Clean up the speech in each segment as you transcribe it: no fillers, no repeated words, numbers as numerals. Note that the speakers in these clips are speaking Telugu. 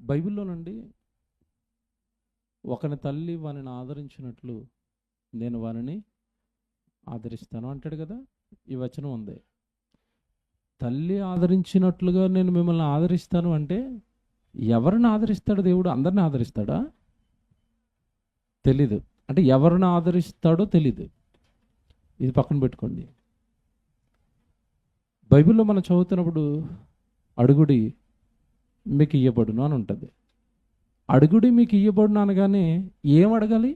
బైబిల్లోనండి ఒకని తల్లి వానిని ఆదరించినట్లు నేను వానిని ఆదరిస్తాను అంటాడు కదా. ఈ వచనం ఉంది. తల్లి ఆదరించినట్లుగా నేను మిమ్మల్ని ఆదరిస్తాను అంటే ఎవరిని ఆదరిస్తాడు దేవుడు? అందరిని ఆదరిస్తాడా? తెలీదు. అంటే ఎవరిని ఆదరిస్తాడో తెలీదు. ఇది పక్కన పెట్టుకోండి. బైబిల్లో మనం చదువుతున్నప్పుడు అడుగుడి మీకు ఇయ్యబడును అని ఉంటుంది. అడుగుడి మీకు ఇయ్యబడును అనగానే ఏం అడగాలి?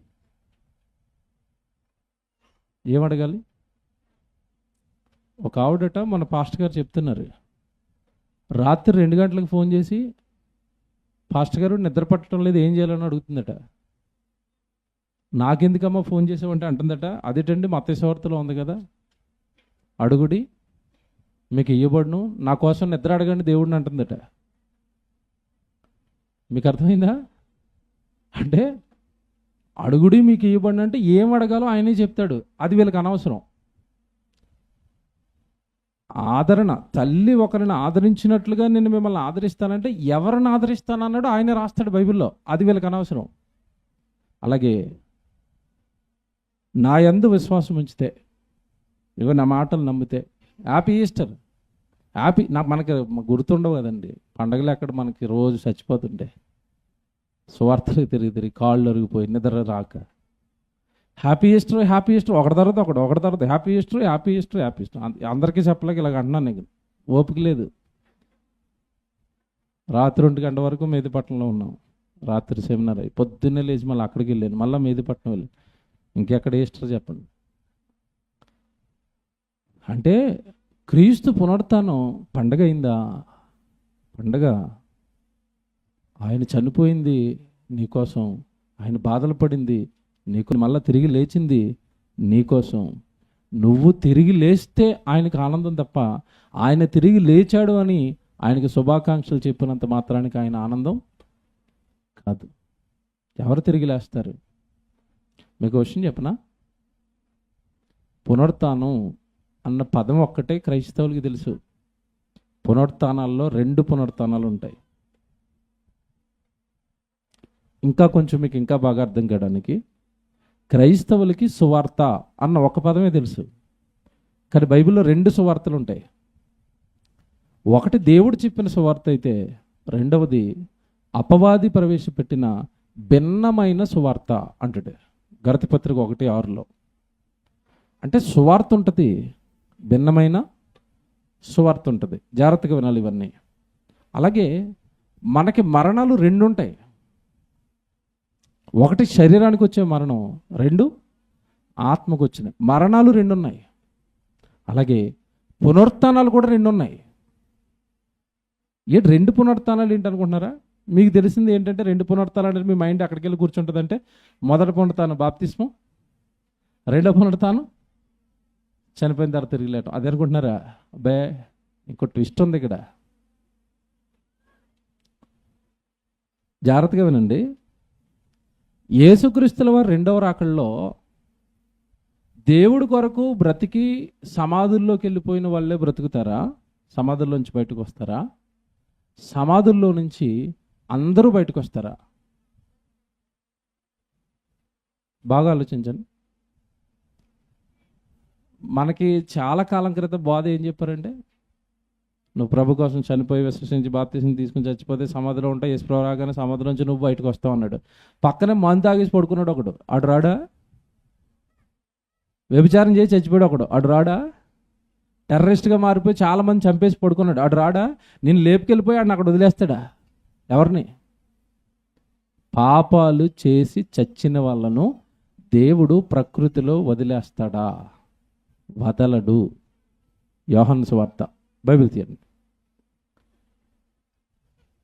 ఒక ఆవిడట మన పాస్టర్ గారు చెప్తున్నారు, రాత్రి 2 గంటలకు ఫోన్ చేసి పాస్టర్ గారు నిద్ర పట్టడం లేదు, ఏం చేయాలని అడుగుతుందట. నాకెందుకమ్మా ఫోన్ చేసావంటే అంటుందట, అదేటండి మత్తయి సువార్తలో ఉంది కదా, అడుగుడి మీకు ఇయ్యబడును, నా కోసం నిద్ర అడగండి దేవుడిని అంటుందట. మీకు అర్థమైందా? అంటే అడుగుడి మీకు ఇవ్వబడిన అంటే ఏం అడగాలో ఆయనే చెప్తాడు. అది వీళ్ళకి అనవసరం. ఆదరణ, తల్లి ఒకరిని ఆదరించినట్లుగా నేను మిమ్మల్ని ఆదరిస్తానంటే ఎవరిని ఆదరిస్తానన్నాడు ఆయన రాస్తాడు బైబిల్లో. అది వీళ్ళకి అనవసరం. అలాగే నా యందు విశ్వాసం ఉంచితే, ఇగో నా మాటలు నమ్మితే, హ్యాపీ ఈస్టర్, హ్యాపీ. నాకు మనకి గుర్తుండవు కదండి పండగలు, ఎక్కడ మనకి రోజు చచ్చిపోతుంటే సువార్తలు తిరిగి కాళ్ళు అరిగిపోయి నిద్ర రాక, హ్యాపీ ఈస్టర్ ఒకటి తర్వాత హ్యాపీ ఈస్టర్. అందరికీ చెప్పలేక ఇలాగ అంటున్నాను, నేను ఓపిక లేదు. రాత్రి 2 గంటల వరకు మేదిపట్నంలో ఉన్నాం. రాత్రి సెమినార్ అయ్యి పొద్దున్నే లేచి మళ్ళీ అక్కడికి వెళ్ళాను, మళ్ళీ మేదిపట్నం వెళ్ళి, ఇంకెక్కడ ఈస్టర్ చెప్పండి. అంటే క్రీస్తు పునరుత్థానం పండగ అయిందా? పండగ. ఆయన చనిపోయింది నీకోసం, ఆయన బాధలు పడింది నీకు, మళ్ళీ తిరిగి లేచింది నీకోసం. నువ్వు తిరిగి లేస్తే ఆయనకు ఆనందం తప్ప, ఆయన తిరిగి లేచాడు అని ఆయనకి శుభాకాంక్షలు చెప్పినంత మాత్రానికి ఆయన ఆనందం కాదు. ఎవరు తిరిగి లేస్తారు? మీకు విషయం చెప్పనా? పునరుత్థానం అన్న పదం ఒక్కటే క్రైస్తవులకి తెలుసు. పునరుత్థానాల్లో 2 పునరుత్థానాలు ఉంటాయి. ఇంకా కొంచెం మీకు ఇంకా బాగా అర్థం కావడానికి, క్రైస్తవులకి సువార్త అన్న ఒక పదమే తెలుసు, కానీ బైబిల్లో 2 సువార్తలు ఉంటాయి. ఒకటి దేవుడు చెప్పిన సువార్త అయితే, రెండవది అపవాది ప్రవేశపెట్టిన భిన్నమైన సువార్త అంటాడు గలతీ పత్రిక 1:6లో. అంటే సువార్త ఉంటుంది, భిన్నమైన సువార్త ఉంటుంది. జాగ్రత్తగా వినాలి ఇవన్నీ. అలాగే మనకి మరణాలు 2 ఉంటాయి. ఒకటి శరీరానికి వచ్చే మరణం, 2 ఆత్మకు వచ్చిన మరణాలు 2 ఉన్నాయి. అలాగే పునరుత్థానాలు కూడా 2 ఉన్నాయి. 2 పునరుత్థానాలు ఏంటి అనుకుంటున్నారా? మీకు తెలిసింది ఏంటంటే 2 పునరుత్థానాలు అంటే మీ మైండ్ అక్కడికి వెళ్ళి కూర్చుంటుందంటే, మొదటి పునరుత్థానం బాప్తిస్మం, రెండో పునరుత్థానం చనిపోయిన తర్వాత తిరిగి లేటం. అది అనుకుంటున్నారా? అబ్బే, ఇంకో ట్విస్ట్ ఉంది ఇక్కడ. జాగ్రత్తగా వినండి. యేసుక్రీస్తుల వారు 2వ రాకడలో దేవుడి కొరకు బ్రతికి సమాధుల్లోకి వెళ్ళిపోయిన వాళ్ళే బ్రతుకుతారా? సమాధుల్లోంచి బయటకు వస్తారా? సమాధుల్లో నుంచి అందరూ బయటకు వస్తారా? బాగా ఆలోచించండి. మనకి చాలా కాలం క్రితం బోధ ఏం చెప్పారంటే, నువ్వు ప్రభు కోసం చనిపోయి విశ్వసించి బాప్తిసం తీసుకుని చచ్చిపోతే సమాధిలో ఉంటావు, యేసు రాగానే సమాధిలో నుంచి నువ్వు బయటకు వస్తావు అన్నాడు. పక్కనే మందు తాగేసి పడుకున్నాడు ఒకడు, అటు రాడా? వ్యభిచారం చేసి చచ్చిపోయాడు ఒకడు, అటు రాడా? టెర్రరిస్ట్గా మారిపోయి చాలామంది చంపేసి పడుకున్నాడు, అటు రాడా? నేను లేపుకెళ్ళిపోయి ఆడిని అక్కడ వదిలేస్తాడా? ఎవరిని? పాపాలు చేసి చచ్చిన వాళ్ళను దేవుడు ప్రకృతిలో వదిలేస్తాడా? వదలడు. యోహాను సువార్త, బైబిల్ తీయండి.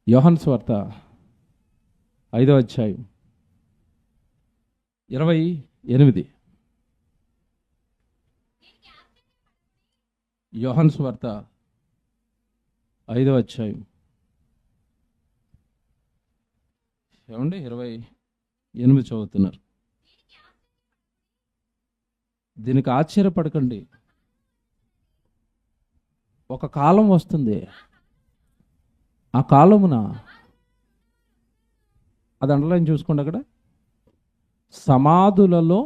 యోహాను సువార్త 5వ అధ్యాయం 28. యోహాను సువార్త 5వ అధ్యాయం ఏమండి 28 చదువుతున్నారు. దీనికి ఆశ్చర్యపడకండి, ఒక కాలం వస్తుంది, ఆ కాలమున అది అండర్లైన్ చూసుకోండి అక్కడ. సమాధులలో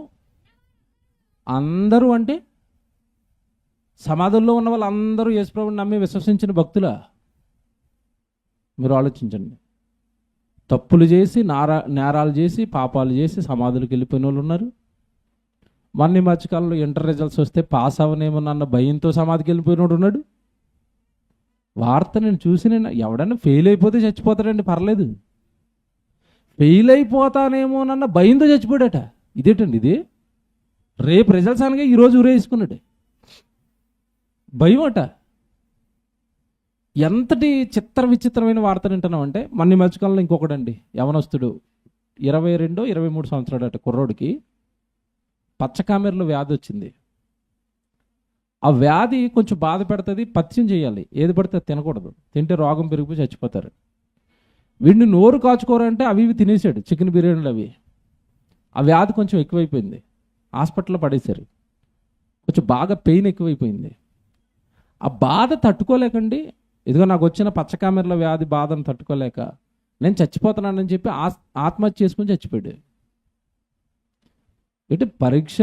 అందరూ అంటే సమాధుల్లో ఉన్న వాళ్ళు అందరూ యేసుప్రభుని నమ్మి విశ్వసించిన భక్తులా? మీరు ఆలోచించండి. తప్పులు చేసి నేరాలు చేసి పాపాలు చేసి సమాధులకు వెళ్ళిపోయిన వాళ్ళు ఉన్నారు. మొన్న ఈ మధ్యకాలంలో ఇంటర్ రిజల్ట్స్ వస్తే పాస్ అవనేమోనన్న భయంతో సమాధికి వెళ్ళిపోయినోడు ఉన్నాడు. వార్త నేను చూసి ఎవడన్నా ఫెయిల్ అయిపోతే చచ్చిపోతాడండి, పర్లేదు. ఫెయిల్ అయిపోతానేమోనన్న భయంతో చచ్చిపోయాడట. ఇదేటండి ఇది? రేపు రిజల్ట్స్ అనగా ఈరోజు ఊరేసుకున్నాడు. భయం అట. ఎంతటి చిత్ర విచిత్రమైన వార్త వింటున్నామంటే, మన మధ్యకాలంలో ఇంకొకడండి యవనస్తుడు 22-23 సంవత్సరాలట కుర్రోడికి పచ్చకామెరలో వ్యాధి వచ్చింది. ఆ వ్యాధి కొంచెం బాధ పెడుతుంది, పథ్యం చేయాలి, ఏది పడితే తినకూడదు, తింటే రోగం పెరిగిపోయి చచ్చిపోతారు. వీడిని నోరు కాచుకోరంటే అవి ఇవి తినేసాడు, చికెన్ బిర్యానీలు అవి. ఆ వ్యాధి కొంచెం ఎక్కువైపోయింది, హాస్పిటల్లో పడేశారు. కొంచెం బాగా పెయిన్ ఎక్కువైపోయింది. ఆ బాధ తట్టుకోలేకండి, ఇదిగో నాకు వచ్చిన పచ్చకామెరలో వ్యాధి బాధను తట్టుకోలేక నేను చచ్చిపోతున్నానని చెప్పి ఆత్మహత్య చేసుకుని చచ్చిపోయాడు. అంటే పరీక్ష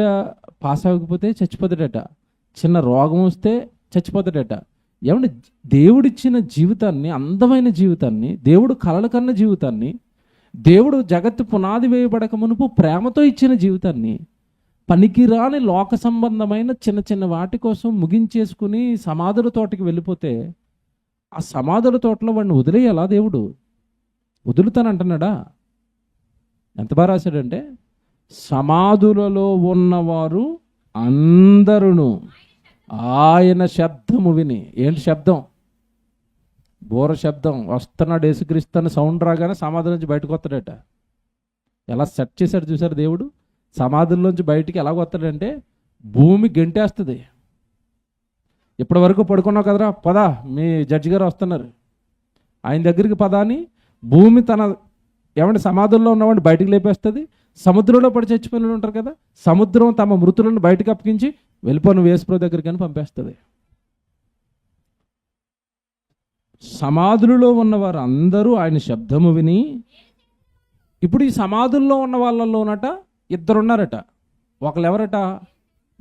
పాస్ అవ్వకపోతే చచ్చిపోతాడట, చిన్న రోగం వస్తే చచ్చిపోతాడట. ఏమంటే దేవుడిచ్చిన జీవితాన్ని, అందమైన జీవితాన్ని, దేవుడు కలలు కన్న జీవితాన్ని, దేవుడు జగత్తు పునాది వేయబడక మునుపు ప్రేమతో ఇచ్చిన జీవితాన్ని పనికిరాని లోక సంబంధమైన చిన్న చిన్న వాటి కోసం ముగించేసుకుని సమాధుల తోటకి వెళ్ళిపోతే, ఆ సమాధుల తోటలో వాడిని వదిలేయాలా దేవుడు? వదులుతానంటున్నాడా? ఎంత బాగా రాశాడంటే, సమాధులలో ఉన్నవారు అందరూ ఆయన శబ్దము విని. ఏంటి శబ్దం? బోర శబ్దం. వస్తున్నాడు యేసుక్రీస్తు సౌండ్ రాగానే సమాధుల నుంచి బయటకు వస్తాడట. ఎలా సెట్ చేశాడు చూసారు దేవుడు? సమాధుల్లోంచి బయటికి ఎలా వస్తాడంటే భూమి గెంటేస్తుంది. ఇప్పటి వరకు పడుకున్నావు కదరా, పదా మీ జడ్జి గారు వస్తున్నారు, ఆయన దగ్గరికి పదా అని భూమి తన ఏమంటే సమాధుల్లో ఉన్నవాడిని బయటికి లేపేస్తుంది. సముద్రంలో పడి చచ్చిపోయిన ఉంటారు కదా, సముద్రం తమ మృతులను బయటకు అప్పగించి వెళ్ళిపోను యేసుప్రభు దగ్గరికి అని పంపేస్తుంది. సమాధులలో ఉన్నవారు అందరూ ఆయన శబ్దము విని. ఇప్పుడు ఈ సమాధుల్లో ఉన్న వాళ్ళలోనట ఇద్దరున్నారట. ఒకళ్ళు ఎవరట?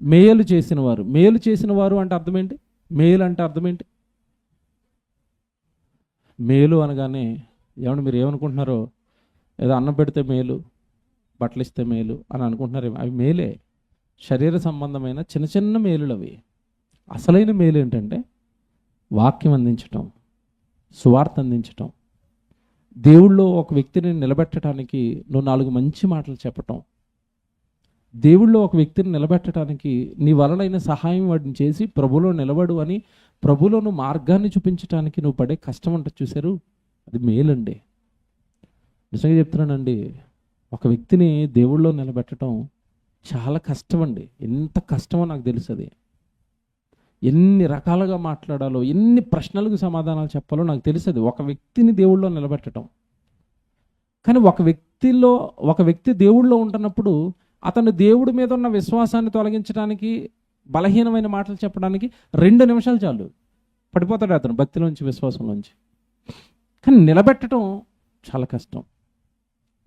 మేలు చేసిన వారు. మేలు చేసిన వారు అంటే అర్థం ఏంటి? మేలు అంటే అర్థం ఏంటి? మేలు అనగానే ఏమన్నా మీరు ఏమనుకుంటున్నారో, ఏదో అన్నం పెడితే మేలు, బట్టలు ఇస్తే మేలు అని అనుకుంటున్నారేమో. అవి మేలే, శరీర సంబంధమైన చిన్న చిన్న మేలులు అవి. అసలైన మేలు ఏంటంటే వాక్యం అందించటం, సువార్త అందించటం, దేవుళ్ళో ఒక వ్యక్తిని నిలబెట్టడానికి నువ్వు 4 మంచి మాటలు చెప్పటం, దేవుళ్ళో ఒక వ్యక్తిని నిలబెట్టడానికి నీ వలనైన సహాయం వాడిని చేసి ప్రభులో నిలబడు అని ప్రభులోను మార్గాన్ని చూపించడానికి నువ్వు పడే కష్టం అంటే చూశారు, అది మేలండి. నిజంగా చెప్తున్నానండి, ఒక వ్యక్తిని దేవుళ్ళో నిలబెట్టడం చాలా కష్టం అండి. ఎంత కష్టమో నాకు తెలుసు. అది ఎన్ని రకాలుగా మాట్లాడాలో, ఎన్ని ప్రశ్నలకు సమాధానాలు చెప్పాలో నాకు తెలుసు. ఒక వ్యక్తిని దేవుళ్ళో నిలబెట్టడం. కానీ ఒక వ్యక్తి దేవుళ్ళో ఉంటున్నప్పుడు అతను దేవుడి మీద ఉన్న విశ్వాసాన్ని తొలగించడానికి, బలహీనమైన మాటలు చెప్పడానికి 2 నిమిషాలు చాలు, పడిపోతాడు అతను భక్తిలోంచి, విశ్వాసంలోంచి. కానీ నిలబెట్టడం చాలా కష్టం.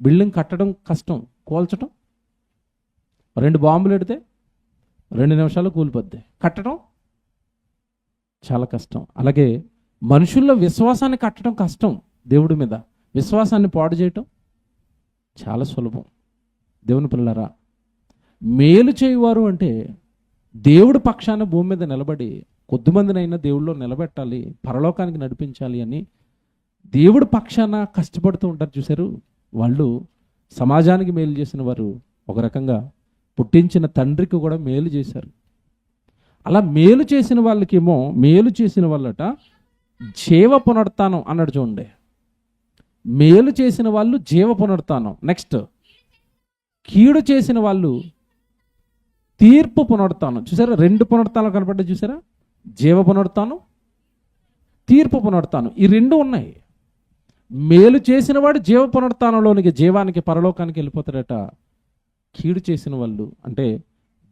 బిల్డింగ్ కట్టడం కష్టం, కూల్చడం 2 బాంబులు పెడితే 2 నిమిషాలు కూలిపోద్ది. కట్టడం చాలా కష్టం. అలాగే మనుషుల్లో విశ్వాసాన్ని కట్టడం కష్టం. దేవుడి మీద విశ్వాసాన్ని పాడు చేయటం చాలా సులభం. దేవుని పిల్లలారా, మేలు చేయువారు అంటే దేవుడి పక్షాన భూమి మీద నిలబడి కొద్దిమందినైనా దేవుళ్ళో నిలబెట్టాలి, పరలోకానికి నడిపించాలి అని దేవుడి పక్షాన కష్టపడుతూ ఉంటారు చూశారు. వాళ్ళు సమాజానికి మేలు చేసిన వారు, ఒక రకంగా పుట్టించిన తండ్రికి కూడా మేలు చేశారు. అలా మేలు చేసిన వాళ్ళకేమో, మేలు చేసిన వాళ్ళట జీవ పునరుత్థానం అన్నాడు చూడండి. మేలు చేసిన వాళ్ళు జీవ పునరుత్థానం. నెక్స్ట్, కీడు చేసిన వాళ్ళు తీర్పు పునరుత్థానం. చూసారా, 2 పునరుత్థానాలు కనపడ్డాయి చూసారా? జీవ పునరుత్థానం, తీర్పు పునరుత్థానం. ఈ 2 ఉన్నాయి. మేలు చేసిన వాడు జీవ పునరుత్థానంలోనికి, జీవానికి, పరలోకానికి వెళ్ళిపోతాడట. కీడు చేసిన వాళ్ళు అంటే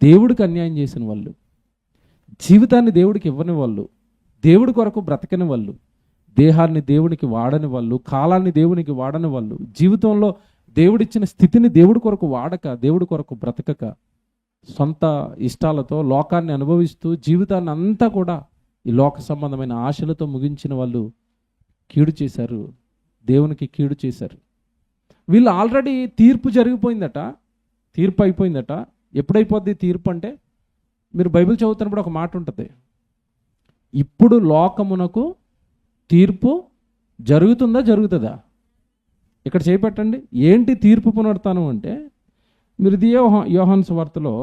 దేవుడికి అన్యాయం చేసిన వాళ్ళు, జీవితాన్ని దేవుడికి ఇవ్వని వాళ్ళు, దేవుడి కొరకు బ్రతకని వాళ్ళు, దేహాన్ని దేవునికి వాడని వాళ్ళు, కాలాన్ని దేవునికి వాడని వాళ్ళు, జీవితంలో దేవుడిచ్చిన స్థితిని దేవుడి కొరకు వాడక, దేవుడి కొరకు బ్రతకక, సొంత ఇష్టాలతో లోకాన్ని అనుభవిస్తూ జీవితాన్ని అంతా కూడా ఈ లోక సంబంధమైన ఆశలతో ముగించిన వాళ్ళు కీడు చేశారు, దేవునికి కీడు చేశారు. వీళ్ళు ఆల్రెడీ తీర్పు జరిగిపోయిందట, తీర్పు అయిపోయిందట. ఎప్పుడైపోద్ది తీర్పు అంటే, మీరు బైబిల్ చదువుతున్నప్పుడు ఒక మాట ఉంటుంది, ఇప్పుడు లోకమునకు తీర్పు జరుగుతుందా జరుగుతుందా? ఇక్కడ చేపట్టండి. ఏంటి తీర్పు పునరుత్థానం అంటే, మీరు ఇది యోహాను సువార్తలో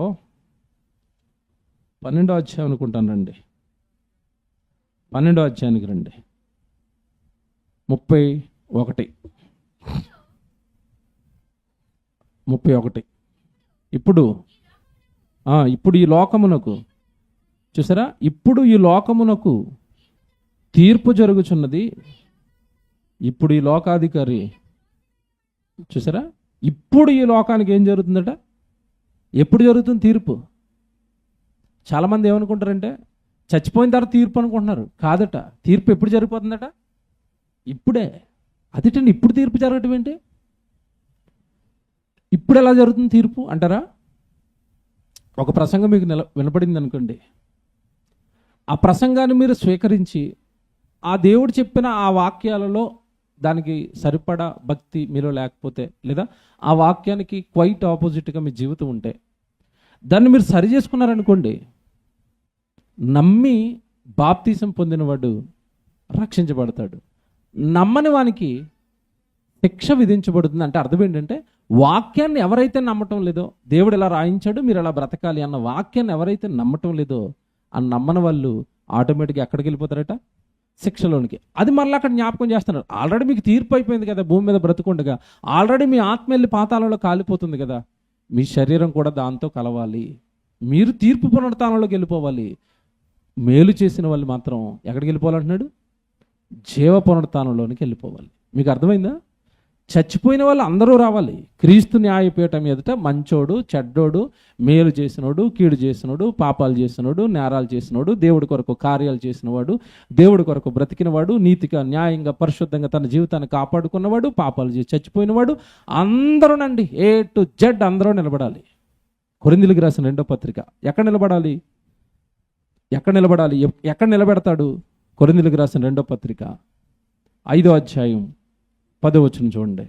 12వ అధ్యాయం అనుకుంటాను రండి, 12వ అధ్యాయానికి రండి, 31. ఇప్పుడు ఈ లోకమునకు, చూసారా, ఇప్పుడు ఈ లోకమునకు తీర్పు జరుగుచున్నది. ఇప్పుడు ఈ లోకాధికారి, చూసారా, ఇప్పుడు ఈ లోకానికి ఏం జరుగుతుందట? ఎప్పుడు జరుగుతుంది తీర్పు? చాలామంది ఏమనుకుంటారంటే చచ్చిపోయిన తర్వాత తీర్పు అనుకుంటున్నారు. కాదట, తీర్పు ఎప్పుడు జరిగిపోతుందట? ఇప్పుడే. అదేంటండి ఇప్పుడు తీర్పు జరగటం ఏంటి? ఇప్పుడు ఎలా జరుగుతుంది తీర్పు అంటారా? ఒక ప్రసంగం మీకు వినపడింది అనుకోండి, ఆ ప్రసంగాన్ని మీరు స్వీకరించి ఆ దేవుడు చెప్పిన ఆ వాక్యాలలో దానికి సరిపడా భక్తి మీలో లేకపోతే, లేదా ఆ వాక్యానికి క్వైట్ ఆపోజిట్గా మీ జీవితం ఉంటే, దాన్ని మీరు సరి చేసుకున్నారనుకోండి, నమ్మి బాప్తీసం పొందినవాడు రక్షించబడతాడు, నమ్మని వానికి శిక్ష విధించబడుతుంది. అంటే అర్థం ఏంటంటే, వాక్యాన్ని ఎవరైతే నమ్మటం లేదో, దేవుడు ఇలా రాయించాడు మీరు ఎలా బ్రతకాలి అన్న వాక్యాన్ని ఎవరైతే నమ్మటం లేదో, ఆ నమ్మని వాళ్ళు ఆటోమేటిక్గా ఎక్కడికి వెళ్ళిపోతారట? శిక్షలోనికి. అది మళ్ళీ అక్కడ జ్ఞాపకం చేస్తున్నారు. ఆల్రెడీ మీకు తీర్పు అయిపోయింది కదా, భూమి మీద బ్రతుకుండగా ఆల్రెడీ మీ ఆత్మ వెళ్ళి పాతాళంలో కాలిపోతుంది కదా, మీ శరీరం కూడా దాంతో కలవాలి. మీరు తీర్పు పునరుత్థానంలోకి వెళ్ళిపోవాలి. మేలు చేసిన వాళ్ళు మాత్రం ఎక్కడికి వెళ్ళిపోవాలంటున్నాడు? జీవ పునరుత్థానంలోనికి వెళ్ళిపోవాలి. మీకు అర్థమైందా? చచ్చిపోయిన వాళ్ళు అందరూ రావాలి. క్రీస్తు న్యాయపీఠం ఎదుట మంచోడు, చెడ్డోడు, మేలు చేసినోడు, కీడు చేసినోడు, పాపాలు చేసినోడు, నేరాలు చేసినోడు, దేవుడి కొరకు కార్యాలు చేసినవాడు, దేవుడి కొరకు బ్రతికినవాడు, నీతిగా, న్యాయంగా, పరిశుద్ధంగా తన జీవితాన్ని కాపాడుకున్నవాడు, పాపాలు చేసి చచ్చిపోయినవాడు, అందరూనండి A to Z అందరూ నిలబడాలి. కొరింథీయులకు రాసిన 2వ పత్రిక. ఎక్కడ నిలబడాలి? ఎక్కడ నిలబెడతాడు? కొరింథీయులకు రాసిన 2వ పత్రిక 5వ అధ్యాయం 10వ వచనం చూడండి.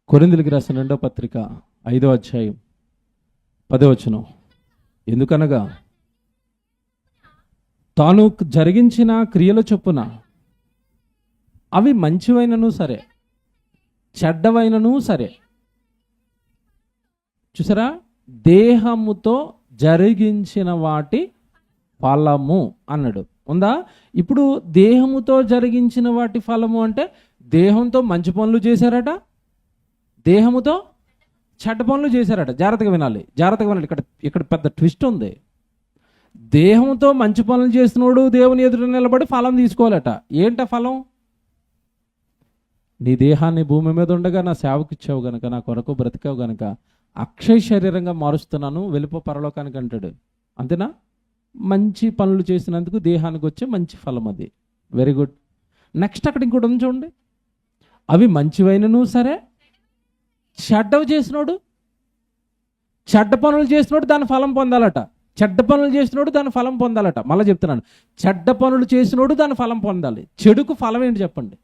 కొరింథీయులకు రాసిన 2వ పత్రిక 5వ అధ్యాయం 10వ వచనం. ఎందుకనగా తాను జరిగించిన క్రియల చొప్పున అవి మంచివైనను సరే, చెడ్డవైనను సరే, చూసారా, దేహముతో జరిగించిన వాటి ఫలము అన్నాడు. ఉందా? ఇప్పుడు దేహముతో జరిగించిన వాటి ఫలము అంటే, దేహంతో మంచి పనులు చేశారట, దేహముతో చెడ్డ పనులు చేశారట. జాగ్రత్తగా వినాలి. ఇక్కడ పెద్ద ట్విస్ట్ ఉంది. దేహంతో మంచి పనులు చేసినోడు దేవుని ఎదుట నిలబడి ఫలం తీసుకోవాలట. ఏంట ఫలం? నీ దేహాన్ని భూమి మీద ఉండగా నా సేవకు ఇచ్చావు గనక, నా కొరకు బ్రతికావు గనక అక్షయ శరీరంగా మారుస్తున్నాను, వెళ్ళిపో పరలోకానికి అంటాడు. అంతేనా? మంచి పనులు చేసినందుకు దేహానికి వచ్చే మంచి ఫలం అది. Very good. నెక్స్ట్ అక్కడ ఇంకోటి ఉంది చూడండి. అవి మంచివైనను సరే, చెడ్డవి చేసినోడు, చెడ్డ పనులు చేసినోడు దాని ఫలం పొందాలట. చెడ్డ పనులు చేసినోడు దాని ఫలం పొందాలట. మళ్ళీ చెప్తున్నాను, చెడ్డ పనులు చేసినోడు దాని ఫలం పొందాలి. చెడుకు ఫలం ఏంటి చెప్పండి?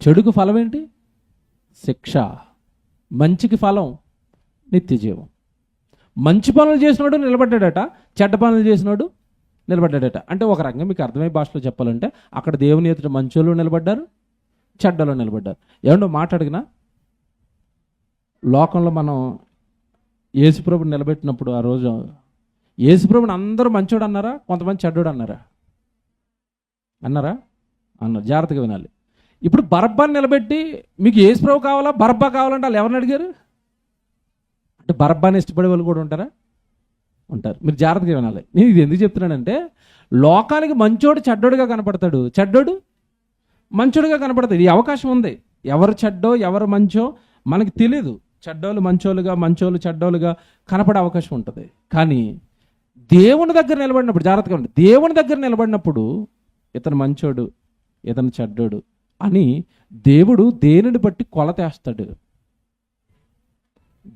చెడుకు ఫలం ఏంటి? శిక్ష. మంచికి ఫలం నిత్య జీవం. మంచి పనులు చేసినోడు నిలబడ్డాడట, చెడ్డ పనులు చేసినోడు నిలబడ్డాడట. అంటే ఒక రకంగా మీకు అర్థమయ్యే భాషలో చెప్పాలంటే, అక్కడ దేవుని ఎదుట మంచోళ్ళు నిలబడ్డారు, చెడ్డలో నిలబడ్డారు. ఏమండో మాట అడిగినా, లోకంలో మనం యేసుప్రభుని నిలబెట్టినప్పుడు ఆ రోజు యేసుప్రభుని అందరూ మంచోడు అన్నారా, కొంతమంది చెడ్డోడు అన్నారా? అన్నారు. జాగ్రత్తగా వినాలి. ఇప్పుడు బరబ్బాని నిలబెట్టి మీకు యేసుప్రభు కావాలా, బరబ్బా కావాలంటే వాళ్ళు ఎవరిని అడిగారు? అంటే బరబ్బాని ఇష్టపడే వాళ్ళు కూడా ఉంటారు. మీరు జాగ్రత్తగా వినాలి. నేను ఇది ఎందుకు చెప్తున్నానంటే, లోకానికి మంచోడు చెడ్డోడుగా కనపడతాడు, చెడ్డోడు మంచోడుగా కనపడతాడు. ఈ అవకాశం ఉంది. ఎవరు చెడ్డో ఎవరు మంచో మనకి తెలియదు. చెడ్డోళ్ళు మంచోళ్ళుగా, మంచోళ్ళు చెడ్డోళ్ళుగా కనపడే అవకాశం ఉంటుంది. కానీ దేవుని దగ్గర నిలబడినప్పుడు, జాగ్రత్తగా ఉండి, దేవుని దగ్గర నిలబడినప్పుడు ఇతను మంచోడు, ఇతను చెడ్డోడు, అని దేవుడు దేనిని బట్టి కొలతేస్తాడు?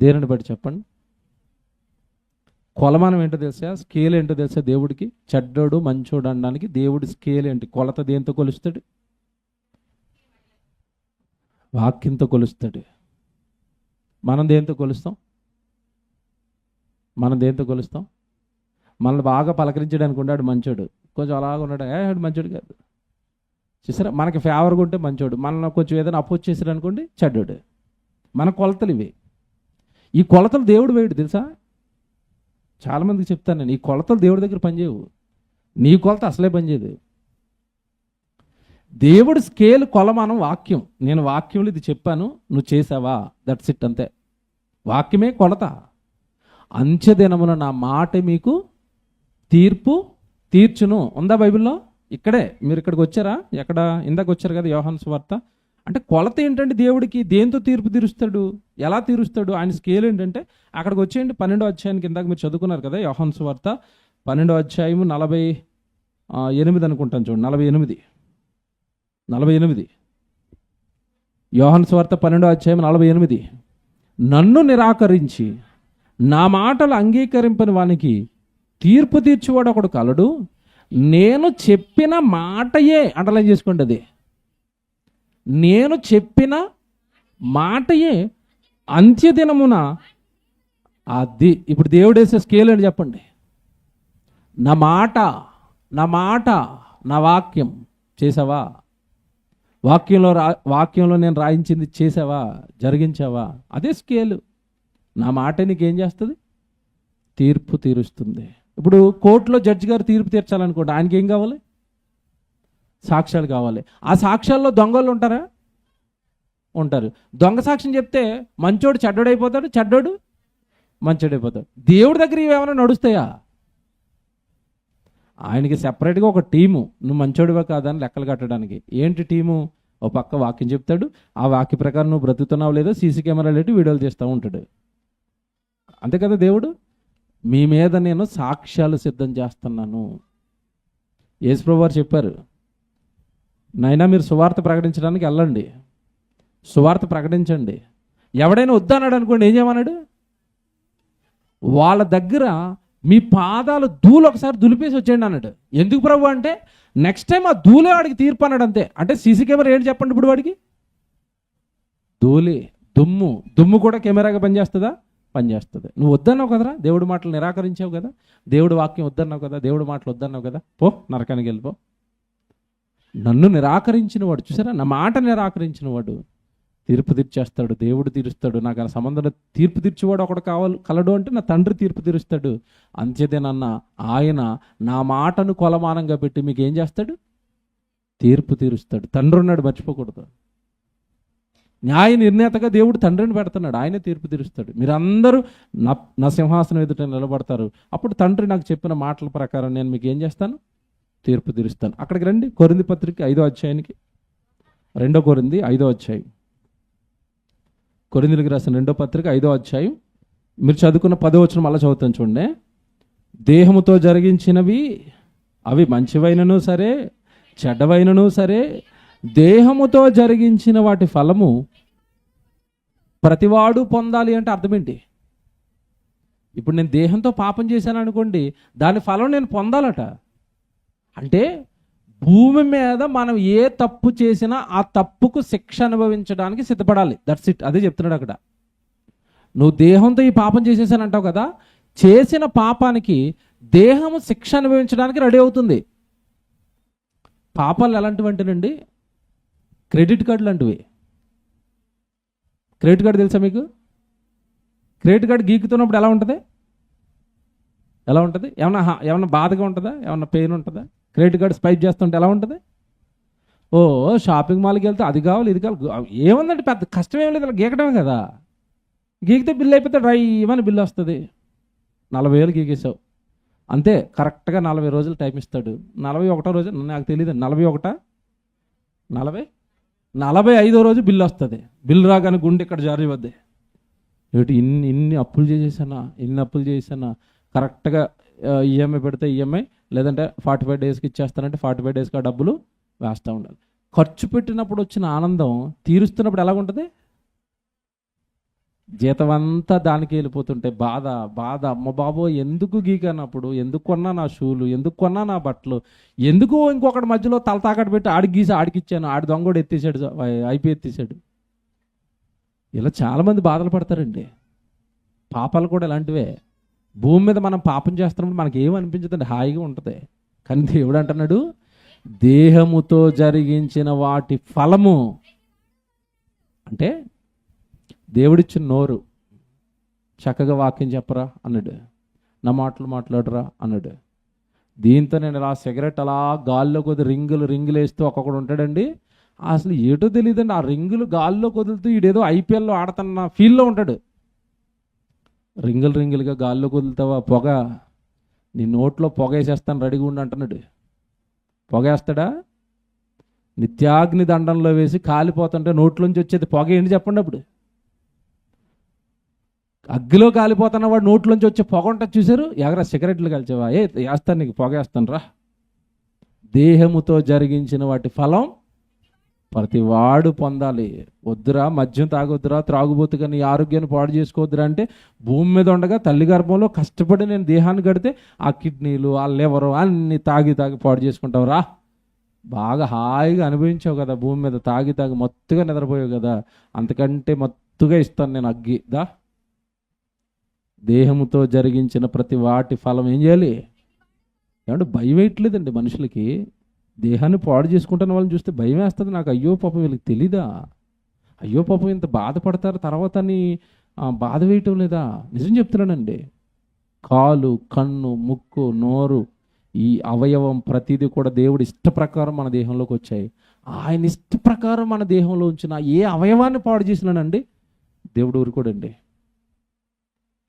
దేనిని బట్టి చెప్పండి. కొలమానం ఏంటో తెలుసా? స్కేల్ ఏంటో తెలుసా? దేవుడికి చెడ్డోడు మంచోడు అనడానికి దేవుడి స్కేల్ ఏంటి? కొలత దేంతో కొలుస్తాడు? వాక్యంతో కొలుస్తాడు. మనం దేంతో కొలుస్తాం? మనల్ని బాగా పలకరించడానికి ఉన్నాడు మంచోడు, కొంచెం అలాగ ఉన్నాడు, ఆడు మంచోడు కాదు. చూసారా, మనకి ఫేవర్గా ఉంటే మంచోడు, మనల్ని కొంచెం ఏదైనా అపోజ్ చేశారు అనుకోండి చెడ్డోడు. మన కొలతలు ఇవి. ఈ కొలతలు దేవుడు వేయడు తెలుసా? చాలామందికి చెప్తాను నేను, ఈ కొలతలు దేవుడి దగ్గర పనిచేయవు. నీ కొలత అసలే పనిచేయదు. దేవుడి స్కేల్ కొలమానం వాక్యం. నేను వాక్యంలో ఇది చెప్పాను, నువ్వు చేసావా, దట్స్ ఇట్, అంతే. వాక్యమే కొలత. అంచెదినమున నా మాట మీకు తీర్పు తీర్చును ఉందా బైబిల్లో? ఇక్కడే. మీరు ఇక్కడికి వచ్చారా? ఎక్కడ? ఇందాక వచ్చారు కదా యోహాను సువార్త. అంటే కొలత ఏంటంటే దేవుడికి దేంతో తీర్పు తీరుస్తాడు, ఎలా తీరుస్తాడు, ఆయన స్కేల్ ఏంటంటే అక్కడికి వచ్చేయండి 12వ అధ్యాయానికి. ఇందాక మీరు చదువుకున్నారు కదా యోహాను సువార్త 12వ అధ్యాయము 48 అనుకుంటాను, చూడండి. 48 యోహాను సువార్త 12వ అధ్యాయం 48. నన్ను నిరాకరించి నా మాటలు అంగీకరింపని వానికి తీర్పు తీర్చువాడు ఒకడు కలడు. నేను చెప్పిన మాటయే, అండర్లైన్ చేసుకోండి, అది నేను చెప్పిన మాటయే అంత్యదినమున. అది ఇప్పుడు దేవుడు వేసే స్కేల్ అని చెప్పండి. నా మాట నా వాక్యం చేసావా? వాక్యంలో నేను రాయించింది చేసావా, జరిగించావా? అదే స్కేలు. నా మాట నీకేం చేస్తుంది? తీర్పు తీరుస్తుంది. ఇప్పుడు కోర్టులో జడ్జి గారు తీర్పు తీర్చాలనుకోండి, ఆయనకి ఏం కావాలి? సాక్ష్యాలు కావాలి. ఆ సాక్ష్యాల్లో దొంగలు ఉంటారా? ఉంటారు. దొంగ సాక్ష్యం చెప్తే మంచోడు చెడ్డోడైపోతాడు, చెడ్డోడు మంచోడైపోతాడు. దేవుడి దగ్గర ఇవేమైనా నడుస్తాయా? ఆయనకి సెపరేట్గా ఒక టీము, నువ్వు మంచోడివా కాదని లెక్కలు కట్టడానికి. ఏంటి టీము? ఓ పక్క వాక్యం చెప్తాడు, ఆ వాక్య ప్రకారం నువ్వు బ్రతుకుతున్నావు లేదో సీసీ కెమెరాలు పెట్టి వీడియోలు చేస్తూ ఉంటాడు. అంతే కదా దేవుడు? మీ మీద నేను సాక్ష్యాలు సిద్ధం చేస్తున్నాను. యేసుప్రభువు వారు చెప్పారు, నాయనా మీరు సువార్త ప్రకటించడానికి వెళ్ళండి, సువార్త ప్రకటించండి. ఎవడైనా వద్దన్నాడు అనుకోండి, ఏం చేయమన్నాడు? వాళ్ళ దగ్గర మీ పాదాలు ధూళి ఒకసారి దులిపేసి వచ్చేయండి అన్నాడు. ఎందుకు ప్రభు అంటే నెక్స్ట్ టైం ఆ ధూళే వాడికి తీర్పు అన్నాడు, అంతే. అంటే సీసీ కెమెరా ఏంటి చెప్పండి ఇప్పుడు వాడికి? ధూళి, దుమ్ము కూడా కెమెరాగా పనిచేస్తుందా? పనిచేస్తుంది. నువ్వు వద్దన్నావు కదరా, దేవుడి మాటలు నిరాకరించావు కదా, దేవుడి వాక్యం వద్దన్నావు కదా, దేవుడి మాటలు వద్దన్నావు కదా, పో నరకానికి వెళ్ళిపో. నన్ను నిరాకరించిన వాడు, చూసారా, నా మాట నిరాకరించిన వాడు తీర్పు తీర్చేస్తాడు, దేవుడు తీరుస్తాడు. నాకు ఆ సంబంధం తీర్పు తీర్చేవాడు ఒకడు కలడు అంటే నా తండ్రి తీర్పు తీరుస్తాడు. అంతేదేనన్న ఆయన నా మాటను కొలమానంగా పెట్టి మీకు ఏం చేస్తాడు? తీర్పు తీరుస్తాడు. తండ్రి ఉన్నాడు, మర్చిపోకూడదు. న్యాయ నిర్ణేతగా దేవుడు తండ్రిని పెడుతున్నాడు, ఆయనే తీర్పు తీరుస్తాడు. మీరందరూ నా సింహాసనం ఎదుట నిలబడతారు. అప్పుడు తండ్రి నాకు చెప్పిన మాటల ప్రకారం నేను మీకు ఏం చేస్తాను? తీర్పు తీరుస్తాను. అక్కడికి రండి, కొరింథీ పత్రిక 5వ అధ్యాయానికి. 2 కొరింథీ 5వ అధ్యాయం. కొరింథీయులకు రాసిన 2వ పత్రిక 5వ అధ్యాయం. మీరు చదువుకున్న 10వ వచనం మళ్ళీ చదువుతాను చూడండి. దేహముతో జరిగించినవి అవి మంచివైనను సరే చెడ్డవైనను సరే, దేహముతో జరిగించిన వాటి ఫలము ప్రతివాడు పొందాలి. అంటే అర్థం ఏంటి? ఇప్పుడు నేను దేహంతో పాపం చేశాను అనుకోండి, దాని ఫలం నేను పొందాలట. అంటే భూమి మీద మనం ఏ తప్పు చేసినా ఆ తప్పుకు శిక్ష అనుభవించడానికి సిద్ధపడాలి. That's it. అదే చెప్తున్నాడు అక్కడ. నువ్వు దేహంతో ఈ పాపం చేసేసానంటావు కదా, చేసిన పాపానికి దేహము శిక్ష అనుభవించడానికి రెడీ అవుతుంది. పాపాలు ఎలాంటివంటేనండి, క్రెడిట్ కార్డు లాంటివి. క్రెడిట్ కార్డు తెలుసా మీకు? క్రెడిట్ కార్డు గీకుతున్నప్పుడు ఎలా ఉంటుంది? ఏమన్నా బాధగా ఉంటుందా? ఏమన్నా పెయిన్ ఉంటుందా? క్రెడిట్ కార్డు స్పైప్ చేస్తుంటే ఎలా ఉంటుంది? ఓ షాపింగ్ మాల్కి వెళ్తే అది కావాలి ఇది కావాలి, ఏముందంటే పెద్ద కష్టం ఏం లేదు, అలా గీకటమే కదా. గీకితే బిల్లు అయిపోతే డ్రైవని బిల్లు వస్తుంది. 40,000 గీకేసావు అంతే. కరెక్ట్గా 40 రోజులు టైం ఇస్తాడు. 41వ రోజు నాకు తెలియదు, 45వ రోజు బిల్లు వస్తుంది. బిల్లు రాగానే గుండె ఇక్కడ జారి వద్దే, ఏమిటి ఇన్ని అప్పులు చేసేసానా, కరెక్ట్గా ఈఎంఐ పెడితే ఈఎంఐ, లేదంటే 45 డేస్కి ఇచ్చేస్తానంటే 45 డేస్కి ఆ డబ్బులు వేస్తూ ఉండాలి. ఖర్చు పెట్టినప్పుడు వచ్చిన ఆనందం తీరుస్తున్నప్పుడు ఎలాగుంటుంది? జీతం అంతా దానికి వెళ్ళిపోతుంటే బాధ బాధ, అమ్మ బాబో ఎందుకు గీకనప్పుడు, ఎందుకు కొన్నా నా షూలు, ఎందుకు కొన్నా నా బట్టలు, ఎందుకు ఇంకొకటి మధ్యలో తల తాకట్టు పెట్టి ఆడికి గీసి ఆడికిచ్చాను, ఆడి దొంగోడు ఎత్తేసాడు, అయిపోయి ఎత్తేసాడు. ఇలా చాలామంది బాధలు పడతారండి. పాపాలు కూడా ఇలాంటివే. భూమి మీద మనం పాపం చేస్తున్నప్పుడు మనకి ఏమనిపించదండి, హాయిగా ఉంటుంది. కానీ దేవుడు అంటున్నాడు, దేహముతో జరిగించిన వాటి ఫలము అంటే దేవుడిచ్చిన నోరు, చక్కగా వాక్యం చెప్పరా అన్నాడు, నా మాటలు మాట్లాడరా అన్నాడు. దీంతో నేను ఇలా సిగరెట్ అలా గాల్లో కొద్ది రింగులు వేస్తూ ఒక్కొక్కడు ఉంటాడండి, అసలు ఏటో తెలియదండి, ఆ రింగులు గాల్లో కొదులుతూ ఈడేదో ఐపీఎల్లో ఆడుతున్న ఫీల్లో ఉంటాడు. రింగులుగా గాల్లో కొదులుతావా, పొగ నీ నోట్లో పొగ వేసేస్తాను రెడీగా ఉండి అంటున్నాడు. పొగ వేస్తాడా? నిత్యాగ్ని దండంలో వేసి కాలిపోతుంటే నోట్లోంచి వచ్చేది పొగ ఏంటి చెప్పండి. అప్పుడు అగ్గిలో కాలిపోతున్న వాడు నోట్లోంచి వచ్చే పొగ ఉంటుంది చూసారు, ఎగరా సిగరెట్లు కలిచేవా, వేస్తాను నీకు పొగ వేస్తాను రా. దేహముతో జరిగించిన వాటి ఫలం ప్రతి వాడు పొందాలి. వద్దురా మద్యం తాగొద్దురా, త్రాగుబోతుగా నీ ఆరోగ్యాన్ని పాడు చేసుకోవద్దురా అంటే, భూమి మీద ఉండగా తల్లి గర్భంలో కష్టపడి నేను దేహాన్ని కడితే ఆ కిడ్నీలు ఆ లివరు అన్ని తాగి పాడు చేసుకుంటావు రా. బాగా హాయిగా అనుభవించావు కదా భూమి మీద, తాగి మత్తుగా నిద్రపోయావు కదా, అంతకంటే మత్తుగా ఇస్తాను నేను అగ్గి దా. దేహముతో జరిగించిన ప్రతి వాటి ఫలం ఏం చేయాలి? ఏమంటే భయం వేయట్లేదండి మనుషులకి. దేహాన్ని పాడు చేసుకుంటున్న వాళ్ళని చూస్తే భయం వేస్తుంది నాకు. అయ్యో పాపం వీళ్ళకి తెలీదా, అయ్యో పాపం ఇంత బాధపడతారు తర్వాత అని బాధ వేయటం లేదా? నిజం చెప్తున్నానండి, కాలు, కన్ను, ముక్కు, నోరు, ఈ అవయవం ప్రతిదీ కూడా దేవుడి ఇష్ట ప్రకారం మన దేహంలోకి వచ్చాయి. ఆయన ఇష్ట ప్రకారం మన దేహంలో ఉంచిన ఏ అవయవాన్ని పాడు చేసినానండి దేవుడు ఊరుకోడండి.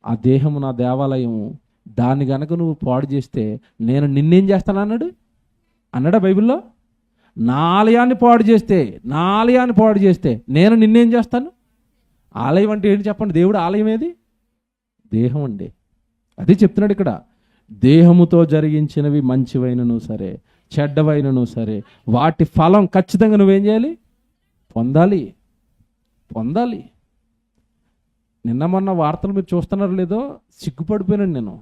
ఆ దేహము నా దేవాలయం, దాన్ని గనక నువ్వు పాడు చేస్తే నేను నిన్నేం చేస్తాను అన్నాడా బైబిల్లో? నా ఆలయాన్ని పాడు చేస్తే నేను నిన్నేం చేస్తాను? ఆలయం అంటే ఏంటి చెప్పండి? దేవుడు ఆలయం ఏది? దేహం అండి. అదే చెప్తున్నాడు ఇక్కడ, దేహముతో జరిగించినవి మంచివైనను సరే చెడ్డవైనను సరే వాటి ఫలం ఖచ్చితంగా నువ్వేం చేయాలి? పొందాలి. నిన్న మొన్న వార్తలు మీరు చూస్తున్నారో లేదో, సిగ్గుపడిపోయానండి నేను.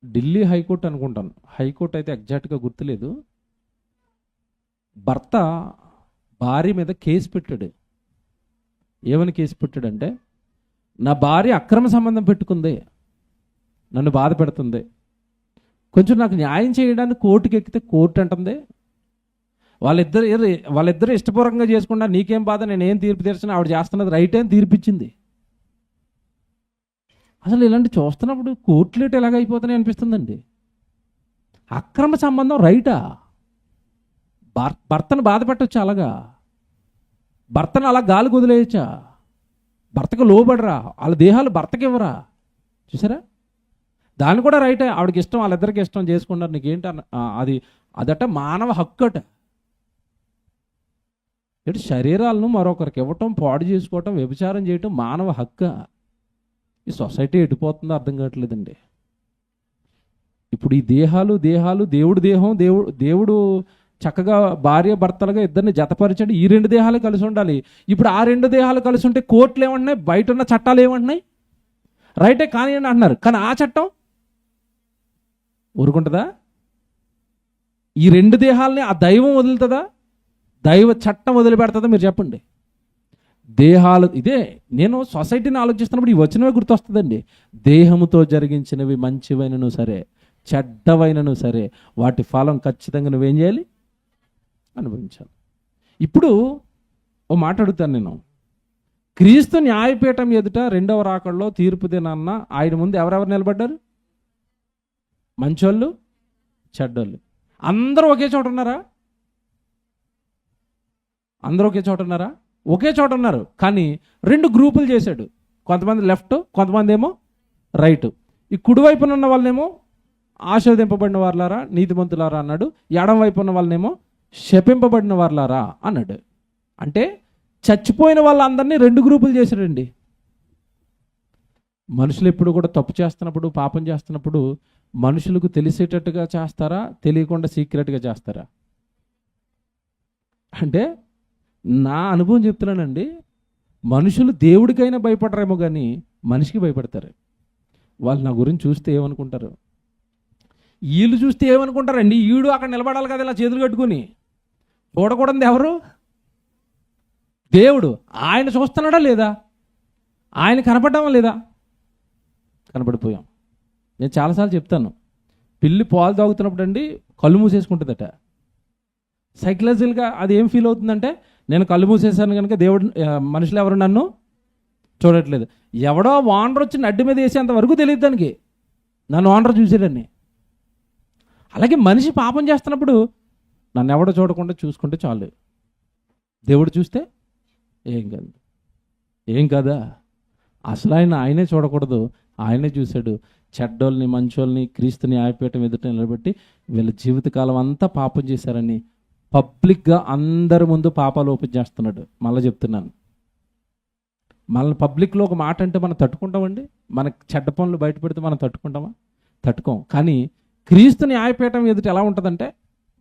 ఢిల్లీ హైకోర్టు అనుకుంటాను, హైకోర్టు అయితే ఎగ్జాక్ట్గా గుర్తులేదు, భర్త భార్య మీద కేసు పెట్టాడు. ఏమని కేసు పెట్టాడంటే, నా భార్య అక్రమ సంబంధం పెట్టుకుంది, నన్ను బాధ పెడుతుంది, కొంచెం నాకు న్యాయం చేయడానికి కోర్టుకి ఎక్కితే కోర్టు అంటుంది వాళ్ళిద్దరు ఇష్టపూర్వకంగా చేసుకున్నా నీకేం బాధ, నేనేం తీర్పు తీర్చినా ఆవిడ చేస్తున్నది రైట్ అని తీర్పిచ్చింది. అసలు ఇలాంటి చూస్తున్నప్పుడు కోర్టులేట్ ఎలాగైపోతాయి అనిపిస్తుందండి. అక్రమ సంబంధం రైటా? భర్తను బాధ పెట్టొచ్చా? అలాగా భర్తను అలా గాలి వదిలేయచ్చా? భర్తకు లోబడరా? వాళ్ళ దేహాలు భర్తకి ఇవ్వరా? చూసారా? దాన్ని కూడా రైటే, ఆవిడకి ఇష్టం, వాళ్ళిద్దరికి ఇష్టం చేసుకున్నారు, నీకేంటి అదట మానవ హక్కు అట. ఇటు శరీరాలను మరొకరికి ఇవ్వటం, పాడు చేసుకోవటం, వ్యభిచారం చేయటం మానవ హక్కు. ఈ సొసైటీ ఎటుపోతుందో అర్థం కావట్లేదండి. ఇప్పుడు ఈ దేహాలు దేవుడు దేహం, దేవుడు చక్కగా భార్య భర్తలుగా ఇద్దరిని జతపరిచాడు. ఈ రెండు దేహాలు కలిసి ఉండాలి. ఇప్పుడు ఆ రెండు దేహాలు కలిసి ఉంటే కోర్టులు ఏమంటున్నాయి, బయట ఉన్న చట్టాలు ఏమంటున్నాయి? రైటే కానీ అని అంటున్నారు. కానీ ఆ చట్టం ఊరుకుంటుందా? ఈ రెండు దేహాలని ఆ దైవం వదులుతుందా? దైవ చట్టం వదిలిపెడుతుందా? మీరు చెప్పండి. దేహాలు ఇదే, నేను సొసైటీని ఆలోచిస్తున్నప్పుడు ఈ వచనమే గుర్తొస్తుందండి. దేహముతో జరిగించినవి మంచివైనను సరే చెడ్డవైనను సరే వాటి ఫలం ఖచ్చితంగా నువ్వేం చేయాలి? అనుభవించాలి. ఇప్పుడు ఓ మాట అడుగుతాను నేను, క్రీస్తు న్యాయపీఠం ఎదుట రెండవ రాకడలో తీర్పు దినాన్న ఆయన ముందు ఎవరెవరు నిలబడ్డారు? మంచోళ్ళు, చెడ్డోళ్ళు, అందరూ ఒకే చోట ఉన్నారా? అందరూ ఒకే చోట ఉన్నారా? ఒకే చోట ఉన్నారు. కానీ రెండు గ్రూపులు చేశాడు. కొంతమంది లెఫ్ట్, కొంతమంది ఏమో రైట్. ఈ కుడివైపున ఉన్న వాళ్ళనేమో ఆశీర్వదింపబడిన వారులారా, నీతిమంతులారా అన్నాడు. ఎడం వైపు ఉన్న వాళ్ళనేమో శపింపబడిన వారులారా అన్నాడు. అంటే చచ్చిపోయిన వాళ్ళందరినీ రెండు గ్రూపులు చేశాడండి. మనుషులు ఎప్పుడు కూడా తప్పు చేస్తున్నప్పుడు, పాపం చేస్తున్నప్పుడు మనుషులకు తెలిసేటట్టుగా చేస్తారా, తెలియకుండా సీక్రెట్గా చేస్తారా? అంటే నా అనుభవం చెప్తున్నానండి. మనుషులు దేవుడికైనా భయపడరేమో కానీ మనిషికి భయపడతారు. వాళ్ళు నా గురించి చూస్తే ఏమనుకుంటారు, వీళ్ళు చూస్తే ఏమనుకుంటారండి, ఈడు అక్కడ నిలబడాలి కదా ఇలా చేతులు కట్టుకుని. చూడకూడదు ఎవరు? దేవుడు. ఆయన చూస్తున్నాడా లేదా? ఆయన కనపడ్డామా లేదా? కనపడిపోయాం. నేను చాలాసార్లు చెప్తాను, పిల్లి పాలు తాగుతున్నప్పుడు అండి కళ్ళు మూసేసుకుంటుందట. సైకలాజికల్గా అది ఏం ఫీల్ అవుతుందంటే, నేను కళ్ళు మూసేసాను కనుక దేవుడు, మనుషులు ఎవరు నన్ను చూడట్లేదు. ఎవడో వానర్ వచ్చి నడ్డి మీద వేసేంత వరకు తెలియదు దానికి నన్ను వానర్ చూసేదాన్ని. అలాగే మనిషి పాపం చేస్తున్నప్పుడు నన్ను ఎవడో చూడకుండా చూసుకుంటే చాలు. దేవుడు చూస్తే ఏం కాదు, ఏం కాదా? అసలు ఆయనే చూడకూడదు, ఆయనే చూశాడు. చెడ్డోళ్ళని మంచోళ్ళని క్రీస్తుని న్యాయపీఠం ఎదుట నిలబెట్టి వీళ్ళ జీవితకాలం అంతా పాపం చేశారని పబ్లిక్గా అందరి ముందు పాపాలు ఓపెన్ చేస్తున్నాడు. మళ్ళీ చెప్తున్నాను, మనల్ని పబ్లిక్లో ఒక మాట అంటే మనం తట్టుకుంటామండి? మన చెడ్డ పనులు బయట పెడితే మనం తట్టుకుంటామా? తట్టుకోం. కానీ క్రీస్తు న్యాయపీఠం ఎదుట ఎలా ఉంటుందంటే,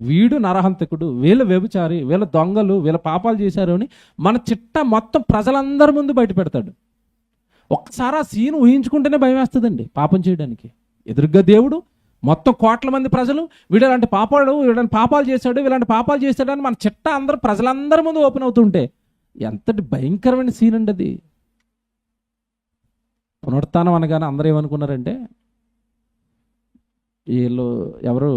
వీడు నరహంతకుడు, వీళ్ళ వ్యభిచారి, వీళ్ళ దొంగలు, వీళ్ళ పాపాలు చేశారు అని మన చిట్ట మొత్తం ప్రజలందరి ముందు బయట పెడతాడు. ఒక్కసారి ఆ సీన్ ఊహించుకుంటేనే భయం వేస్తుందండి పాపం చేయడానికి. ఎదురుగ్గా దేవుడు, మొత్తం కోట్ల మంది ప్రజలు, వీడు ఇలాంటి పాపాలు చేశాడు, ఇలాంటి పాపాలు చేశాడు అని మన చిట్ట అందరూ ప్రజలందరి ముందు ఓపెన్ అవుతుంటే ఎంతటి భయంకరమైన సీన్ అండి అది. పునరుత్థానం అనగానే అందరూ ఏమనుకున్నారంటే, వీళ్ళు ఎవరు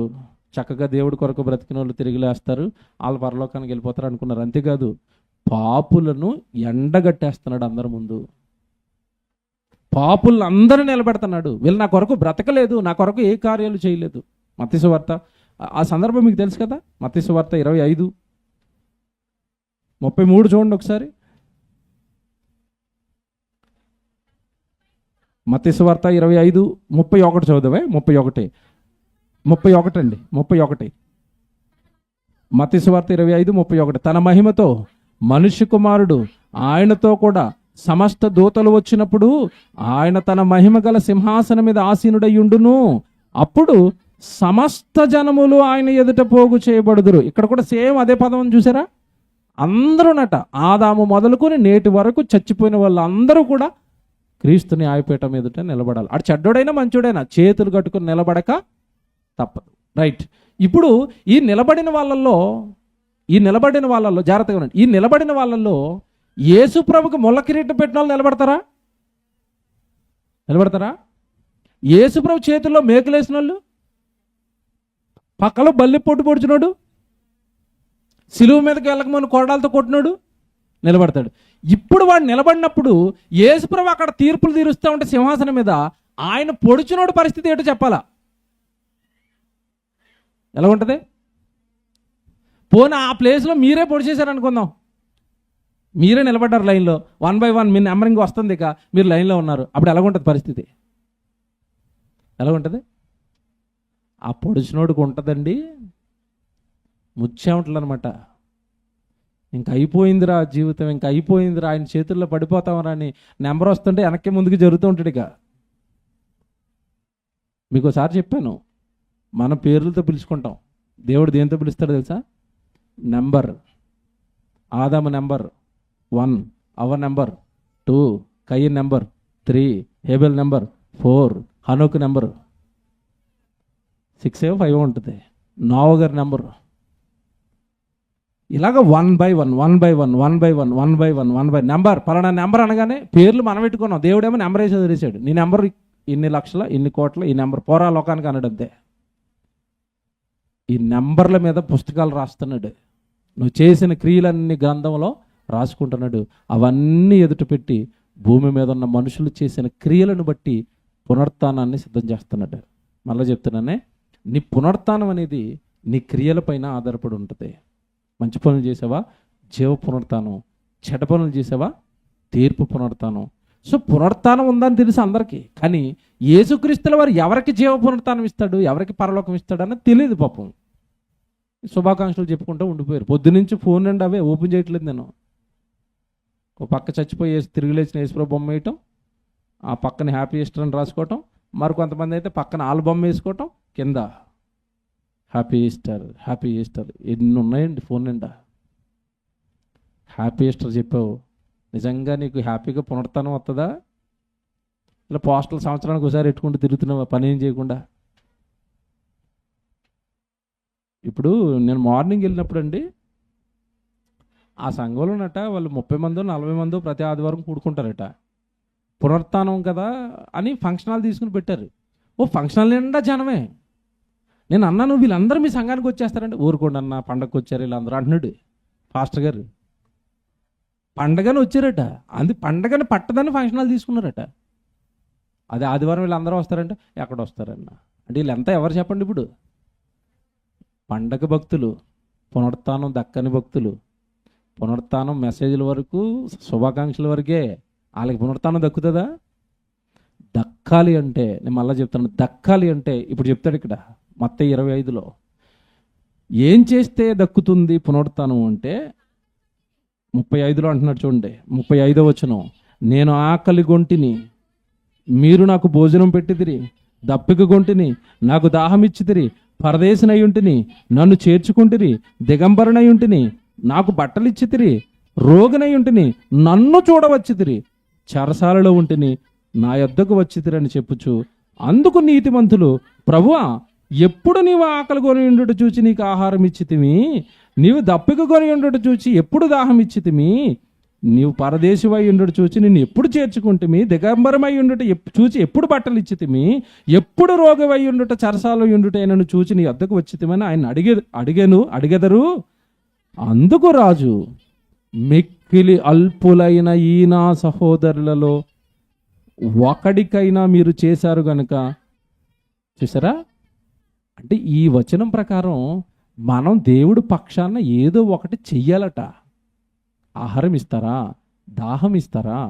చక్కగా దేవుడి కొరకు బ్రతికిన వాళ్ళు తిరిగి లేస్తారు, వాళ్ళు పరలోకానికి వెళ్ళిపోతారు అనుకున్నారు. అంతేకాదు, పాపులను ఎండగట్టేస్తున్నాడు అందరి ముందు. పాపులను అందరూ నిలబెడుతున్నాడు. వీళ్ళు నా కొరకు బ్రతకలేదు, నా కొరకు ఏ కార్యాలు చేయలేదు. మత్తయి సువార్త ఆ సందర్భం మీకు తెలుసు కదా. మత్తయి సువార్త 25:33 చూడండి ఒకసారి. మత్తయి సువార్త 25:31 చదువుదామే. 31 అండి, 31. మత్తయి సువార్త 25:31. తన మహిమతో మనుష్య కుమారుడు ఆయనతో కూడా సమస్త దూతలు వచ్చినప్పుడు ఆయన తన మహిమ గల సింహాసనం మీద ఆసీనుడయ్యుండును. అప్పుడు సమస్త జనములు ఆయన ఎదుట పోగు చేయబడుదురు. ఇక్కడ కూడా సేమ్ అదే పదం చూసారా? అందరూనట, ఆదాము మొదలుకొని నేటి వరకు చచ్చిపోయిన వాళ్ళు అందరూ కూడా క్రీస్తుని న్యాయపీఠం ఎదుట నిలబడాలి. అటు చెడ్డోడైనా మంచోడైనా చేతులు కట్టుకుని నిలబడక తప్పదు. రైట్. ఇప్పుడు ఈ నిలబడిన వాళ్ళల్లో జాగ్రత్తగా ఉండండి. ఈ నిలబడిన వాళ్ళల్లో యేసు ప్రభుకి ముళ్ళ కిరీటం పెట్టిన వాళ్ళు నిలబడతారా? యేసు ప్రభు చేతుల్లో మేకులేసిన వాళ్ళు, పక్కలో బల్లి పొట్టు పొడిచినోడు, సిలువ మీదకి వెళ్ళకమని కొరడాలతో కొట్టినోడు నిలబడతాడు. ఇప్పుడు వాడు నిలబడినప్పుడు యేసు ప్రభు అక్కడ తీర్పులు తీరుస్తూ ఉంటే సింహాసనం మీద, ఆయన పొడిచినోడు పరిస్థితి ఏంటో చెప్పాలా? ఎలా ఉంటుంది? పోనీ ఆ ప్లేస్లో మీరే పొడి చేశారు అనుకుందాం, మీరే నిలబడ్డారు లైన్లో, 1 by 1 మీ నెంబరింగ్ వస్తుంది, ఇక మీరు లైన్లో ఉన్నారు. అప్పుడు ఎలాగుంటుంది పరిస్థితి? ఎలాగుంటుంది? ఆ పొడిచినోడికి ఉంటుందండి ముచ్చేమటలు అనమాట. ఇంక అయిపోయిందిరా జీవితం, ఇంక అయిపోయిందిరా, ఆయన చేతుల్లో పడిపోతామరా అని నెంబర్ వస్తుంటే వెనక్కి ముందుకు జరుగుతూ ఉంటాడు. ఇక మీకు ఒకసారి చెప్పాను, మన పేర్లతో పిలుచుకుంటాం, దేవుడు దేంతో పిలుస్తాడో తెలుసా? నెంబర్. ఆదాము నెంబర్ 1, అవ్వ నెంబర్ 2, కయీన్ నెంబర్ 3, హేబెల్ నెంబర్ 4, హనోకు నెంబర్ 6 5 ఉంటుంది, నోవహు గారి నెంబర్. ఇలాగ 1 by 1 నెంబర్, పలానా నెంబర్ అనగానే పేర్లు మనం పెట్టుకున్నాం. దేవుడేమో నెంబర్ వేసి వదిలేశాడు. నీ నెంబర్ ఇన్ని లక్షల, ఇన్ని కోట్ల, ఈ నెంబర్ పోరా లోకానికి అన్నాడు. అంతే. ఈ నెంబర్ల మీద పుస్తకాలు రాస్తున్నాడు. నువ్వు చేసిన క్రియలన్నీ గ్రంథంలో రాసుకుంటున్నాడు. అవన్నీ ఎదుట పెట్టి భూమి మీద ఉన్న మనుషులు చేసిన క్రియలను బట్టి పునరుత్థానాన్ని సిద్ధం చేస్తున్నాడు. మళ్ళీ చెప్తున్నానే, నీ పునరుత్థానం అనేది నీ క్రియలపైన ఆధారపడి ఉంటుంది. మంచి పనులు చేసావా, జీవ పునరుత్థానం. చెడ్డ పనులు చేసావా, తీర్పు పునరుత్థానం. సో పునరుత్థానం ఉందని తెలుసు అందరికీ, కానీ యేసుక్రీస్తుల వారు ఎవరికి జీవ పునరుత్థానం ఇస్తాడు, ఎవరికి పరలోకం ఇస్తాడు అని తెలియదు పాపం. శుభాకాంక్షలు చెప్పుకుంటూ ఉండిపోయారు. పొద్దునుంచి ఫోన్ అండి అవే ఓపెన్ చేయట్లేదు నేను. ఒక పక్క చచ్చిపోయి తిరిగి లేచిన యేసుప్రభు బొమ్మ వేయటం, ఆ పక్కన హ్యాపీ ఈస్టర్ అని రాసుకోవటం, మరికొంతమంది అయితే పక్కన ఆల్బమ్ వేసుకోవటం, కింద హ్యాపీ ఈస్టర్. ఎన్ని ఉన్నాయండి ఫోన్ నిండా. హ్యాపీ ఈస్టర్ చెప్పావు, నిజంగా నీకు హ్యాపీగా పునరుత్థానం వస్తుందా? ఇలా పోస్టల్ సంవత్సరానికి ఒకసారి పెట్టుకుంటూ తిరుగుతున్నావా పని ఏం చేయకుండా? ఇప్పుడు నేను మార్నింగ్ వెళ్ళినప్పుడు అండి, ఆ సంఘంలోనట వాళ్ళు 30 మందో 40 మందో ప్రతి ఆదివారం కూడుకుంటారట. పునరుత్థానం కదా అని ఫంక్షన్ హాల్ తీసుకుని పెట్టారు. ఓ ఫంక్షన్ హాల్ నిండా జనమే. నేను అన్నాను, వీళ్ళందరూ మీ సంఘానికి వచ్చేస్తారంటే, ఊరుకోండి అన్న, పండగకు వచ్చారు వీళ్ళందరూ అంటున్నాడు పాస్టర్ గారు. పండగని వచ్చారట, అది పండగని పట్టదని ఫంక్షన్ హాల్ తీసుకున్నారట. అదే ఆదివారం వీళ్ళందరూ వస్తారంటే, ఎక్కడ వస్తారన్న అంటే వీళ్ళంతా ఎవరు చెప్పండి? ఇప్పుడు పండగ భక్తులు, పునరుత్థానం దక్కని భక్తులు. పునరుత్థానం మెసేజ్ల వరకు, శుభాకాంక్షల వరకే. వాళ్ళకి పునరుత్థానం దక్కుతుందా? దక్కాలి అంటే, నేను మళ్ళీ చెప్తాను, దక్కాలి అంటే ఇప్పుడు చెప్తాడు ఇక్కడ మత్తయి 25లో ఏం చేస్తే దక్కుతుంది పునరుత్థానం అంటే 35లో అంటున్నాడు చూడండి. 35వ వచనం, నేను ఆకలి గొంటిని, మీరు నాకు భోజనం పెట్టిదిరి, దప్పిక గొంటిని, నాకు దాహం ఇచ్చితిరి, పరదేశినై ఉంటిని, నన్ను చేర్చుకుంటిరి, దిగంబరనై ఉంటిని, నాకు బట్టలు ఇచ్చితిరి, రోగినై ఉంటిని, నన్ను చూడవచ్చితిరి, చెరసాలలో ఉంటిని, నా యొద్దకు వచ్చితిరి అని చెప్పుచు అందుకు నీతిమంతులు, ప్రభువా, ఎప్పుడు నీవు ఆకలి కొని ఉండుట చూచి నీకు ఆహారం ఇచ్చితిమి, నీవు దప్పిక కొని ఉండుట చూచి ఎప్పుడు దాహం ఇచ్చితిమి, నీవు పరదేశివై ఉండుట చూచి నిన్ను ఎప్పుడు చేర్చుకుంటుమి, దిగంబరమై ఉండుట చూచి ఎప్పుడు బట్టలు ఇచ్చితిమి, ఎప్పుడు రోగవై ఉండుట చెరసాలలో ఉండుట నన్ను చూచి నీ వద్దకు వచ్చితిమని ఆయన అడిగెదరు. అందుకు రాజు, మిక్కిలి అల్పులైన ఈ నా సహోదరులలో ఒకడికైనా మీరు చేశారు గనుక. చూసారా? అంటే ఈ వచనం ప్రకారం మనం దేవుడి పక్షాన ఏదో ఒకటి చెయ్యాలట. ఆహారం ఇస్తారా? దాహం ఇస్తారా?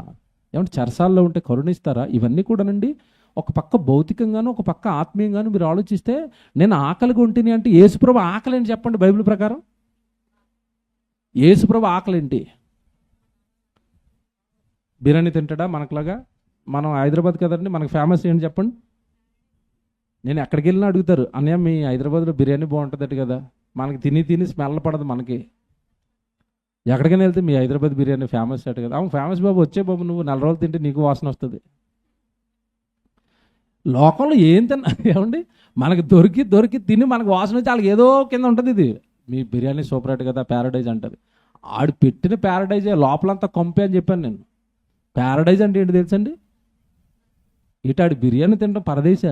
ఏమంటే చెరసాల్లో ఉంటే కరుణిస్తారా? ఇవన్నీ కూడానండి ఒక పక్క భౌతికంగాను, ఒక పక్క ఆత్మీయంగాను మీరు ఆలోచిస్తే, నేను ఆకలిగా ఉంటేనే అంటే యేసుప్రభు ఆకలి అని చెప్పండి బైబిల్ ప్రకారం. యేసుప్రభు ఆకలి ఏంటి? బిర్యానీ తింటాడా మనకులాగా? మనం హైదరాబాద్ కదండి, మనకు ఫేమస్ ఏంటి చెప్పండి? నేను ఎక్కడికి వెళ్ళినా అడుగుతారు, అన్నయ్య మీ హైదరాబాద్లో బిర్యానీ బాగుంటుందట కదా. మనకి తిని స్మెల్ పడదు మనకి. ఎక్కడికైనా వెళ్తే మీ హైదరాబాద్ బిర్యానీ ఫేమస్ అట కదా. అవును ఫేమస్ బాబు, వచ్చే బాబు, నువ్వు 4 రోజులు తింటే నీకు వాసన వస్తుంది. లోకంలో ఏం తిన్నా ఏమండి, మనకి దొరికి తిని మనకు వాసన వచ్చి వాళ్ళకి ఏదో కింద ఉంటుంది. ఇది మీ బిర్యానీ సూపర్ అట్ కదా, ప్యారడైజ్ అంటారు. ఆడు పెట్టిన ప్యారడైజే, లోపలంతా కొంపే అని చెప్పాను నేను. ప్యారడైజ్ అంటే ఏంటి తెలుసండి? ఇటాడు బిర్యానీ తినడం పరదేశ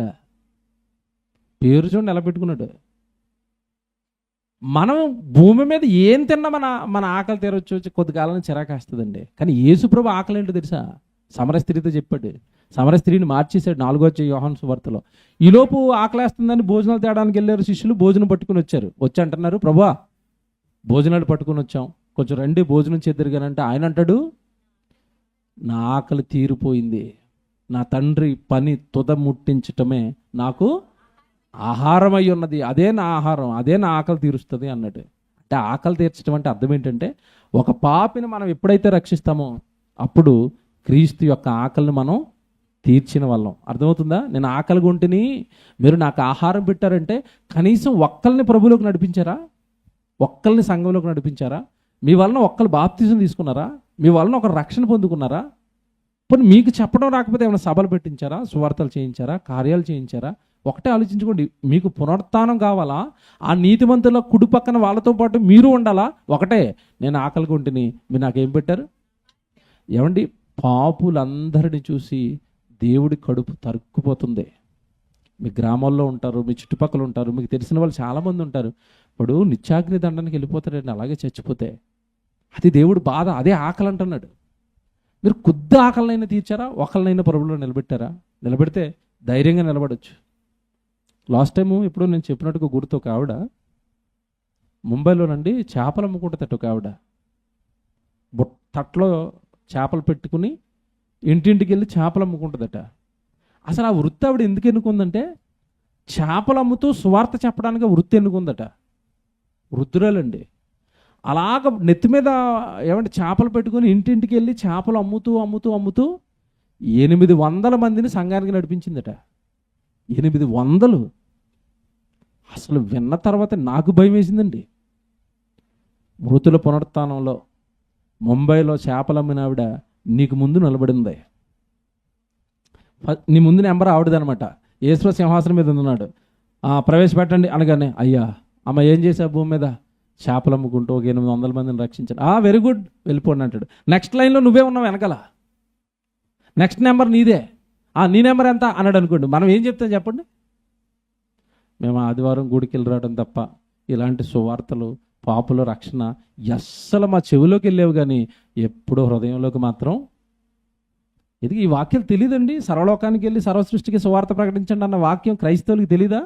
పేరు చూడండి ఎలా పెట్టుకున్నాడు. మనం భూమి మీద ఏం తిన్నా మన ఆకలి తీరొచ్చు, కొద్ది కాలం చిరాకేస్తుందండి. కానీ యేసుప్రభు ఆకలి ఏంటో తెలుసా? సమరయ స్త్రీతో చెప్పాడు. సమరయ స్త్రీని మార్చేశాడు 4వ యోహాను సువార్తలో. ఈలోపు ఆకలేస్తుందని భోజనాలు తేడానికి వెళ్ళారు శిష్యులు. భోజనం పట్టుకుని వచ్చి అంటున్నారు, ప్రభువా భోజనాలు పట్టుకుని వచ్చాం, కొంచెం రండి భోజనం చేద్దరుగానంటే ఆయన అంటాడు, నా ఆకలి తీరిపోయింది, నా తండ్రి పని తుద ముట్టించటమే నాకు ఆహారం అయి ఉన్నది, అదే నా ఆహారం, అదే నా ఆకలి తీరుస్తుంది అన్నట్టు. అంటే ఆకలి తీర్చడం అంటే అర్థం ఏంటంటే, ఒక పాపిని మనం ఎప్పుడైతే రక్షిస్తామో అప్పుడు క్రీస్తు యొక్క ఆకలిని మనం తీర్చిన వాళ్ళం. అర్థమవుతుందా? నేను ఆకలి గుంటిని, మీరు నాకు ఆహారం పెట్టారంటే కనీసం ఒక్కల్ని ప్రభులోకి నడిపించారా? ఒక్కల్ని సంఘంలోకి నడిపించారా? మీ వలన ఒక్కరు బాప్తిజం తీసుకున్నారా? మీ వలన ఒక రక్షణ పొందుకున్నారా? పోనీ మీకు చెప్పడం రాకపోతే ఏమైనా సభలు పెట్టించారా? సువార్తలు చేయించారా? కార్యాలు చేయించారా? ఒకటే ఆలోచించుకోండి, మీకు పునరుత్థానం కావాలా? ఆ నీతిమంతుల కుడి పక్కన వాళ్ళతో పాటు మీరు ఉండాలా? ఒకటే, నేను ఆకలిగా ఉంటిని, మీరు నాకేం పెట్టారు? ఏమండి, పాపులందరినీ చూసి దేవుడి కడుపు తరుక్కుపోతుంది. మీ గ్రామాల్లో ఉంటారు, మీ చుట్టుపక్కల ఉంటారు, మీకు తెలిసిన వాళ్ళు చాలామంది ఉంటారు. ఇప్పుడు నిత్యాగ్ని దండానికి వెళ్ళిపోతాడండి అలాగే చచ్చిపోతే. అది దేవుడు బాధ, అదే ఆకలి అంటున్నాడు. మీరు కొద్ది ఆకలినైనా తీర్చారా? ఒకళ్ళనైనా ప్రభువులో నిలబెట్టారా? నిలబెడితే ధైర్యంగా నిలబడవచ్చు. లాస్ట్ టైము ఇప్పుడు నేను చెప్పినట్టుగా గుర్తు, ఒక ఆవిడ ముంబైలోనండి చేపలు అమ్ముకుంటుందట. ఒక ఆవిడ తట్లో చేపలు పెట్టుకుని ఇంటింటికి వెళ్ళి చేపలు అమ్ముకుంటుందట. అసలు ఆ వృత్తి ఆవిడ ఎందుకు ఎన్నుకుందంటే, చేపలు అమ్ముతూ సువార్త చెప్పడానికి వృత్తి ఎన్నుకుందట. వృద్ధురాలండి. అలాగ నెత్తి మీద ఏమంటే చేపలు పెట్టుకుని ఇంటింటికి వెళ్ళి చేపలు అమ్ముతూ 800 మందిని సంఘానికి నడిపించిందట. 800. అసలు విన్న తర్వాత నాకు భయం వేసిందండి. మృతుల పునరుత్థానంలో ముంబైలో చేపలు అమ్మిన ఆవిడ నీకు ముందు నిలబడింది. నీ ముందు నెంబర్ ఆవిడదనమాట. యేసు సింహాసనం మీద ఉన్నాడు. ప్రవేశపెట్టండి అనగానే, అయ్యా అమ్మ ఏం చేసావు భూమి మీద? చేపలు అమ్ముకుంటూ ఒక 800 మందిని రక్షించాడు. వెరీ గుడ్, వెళ్ళిపోండి అంటాడు. నెక్స్ట్ లైన్లో నువ్వే ఉన్నావు వెనకాల, నెక్స్ట్ నెంబర్ నీదే. నీ నెంబర్ ఎంత అన్నాడు అనుకోండి, మనం ఏం చెప్తాం చెప్పండి? మేము ఆదివారం గుడికి వెళ్ళి రావడం తప్ప ఇలాంటి సువార్తలు, పాపుల రక్షణ అస్సలు మా చెవిలోకి వెళ్ళేవి, కానీ ఎప్పుడో హృదయంలోకి మాత్రం ఇది. ఈ వాక్యాలు తెలియదండి. సర్వలోకానికి వెళ్ళి సర్వసృష్టికి సువార్త ప్రకటించండి అన్న వాక్యం క్రైస్తవులకి తెలీదా?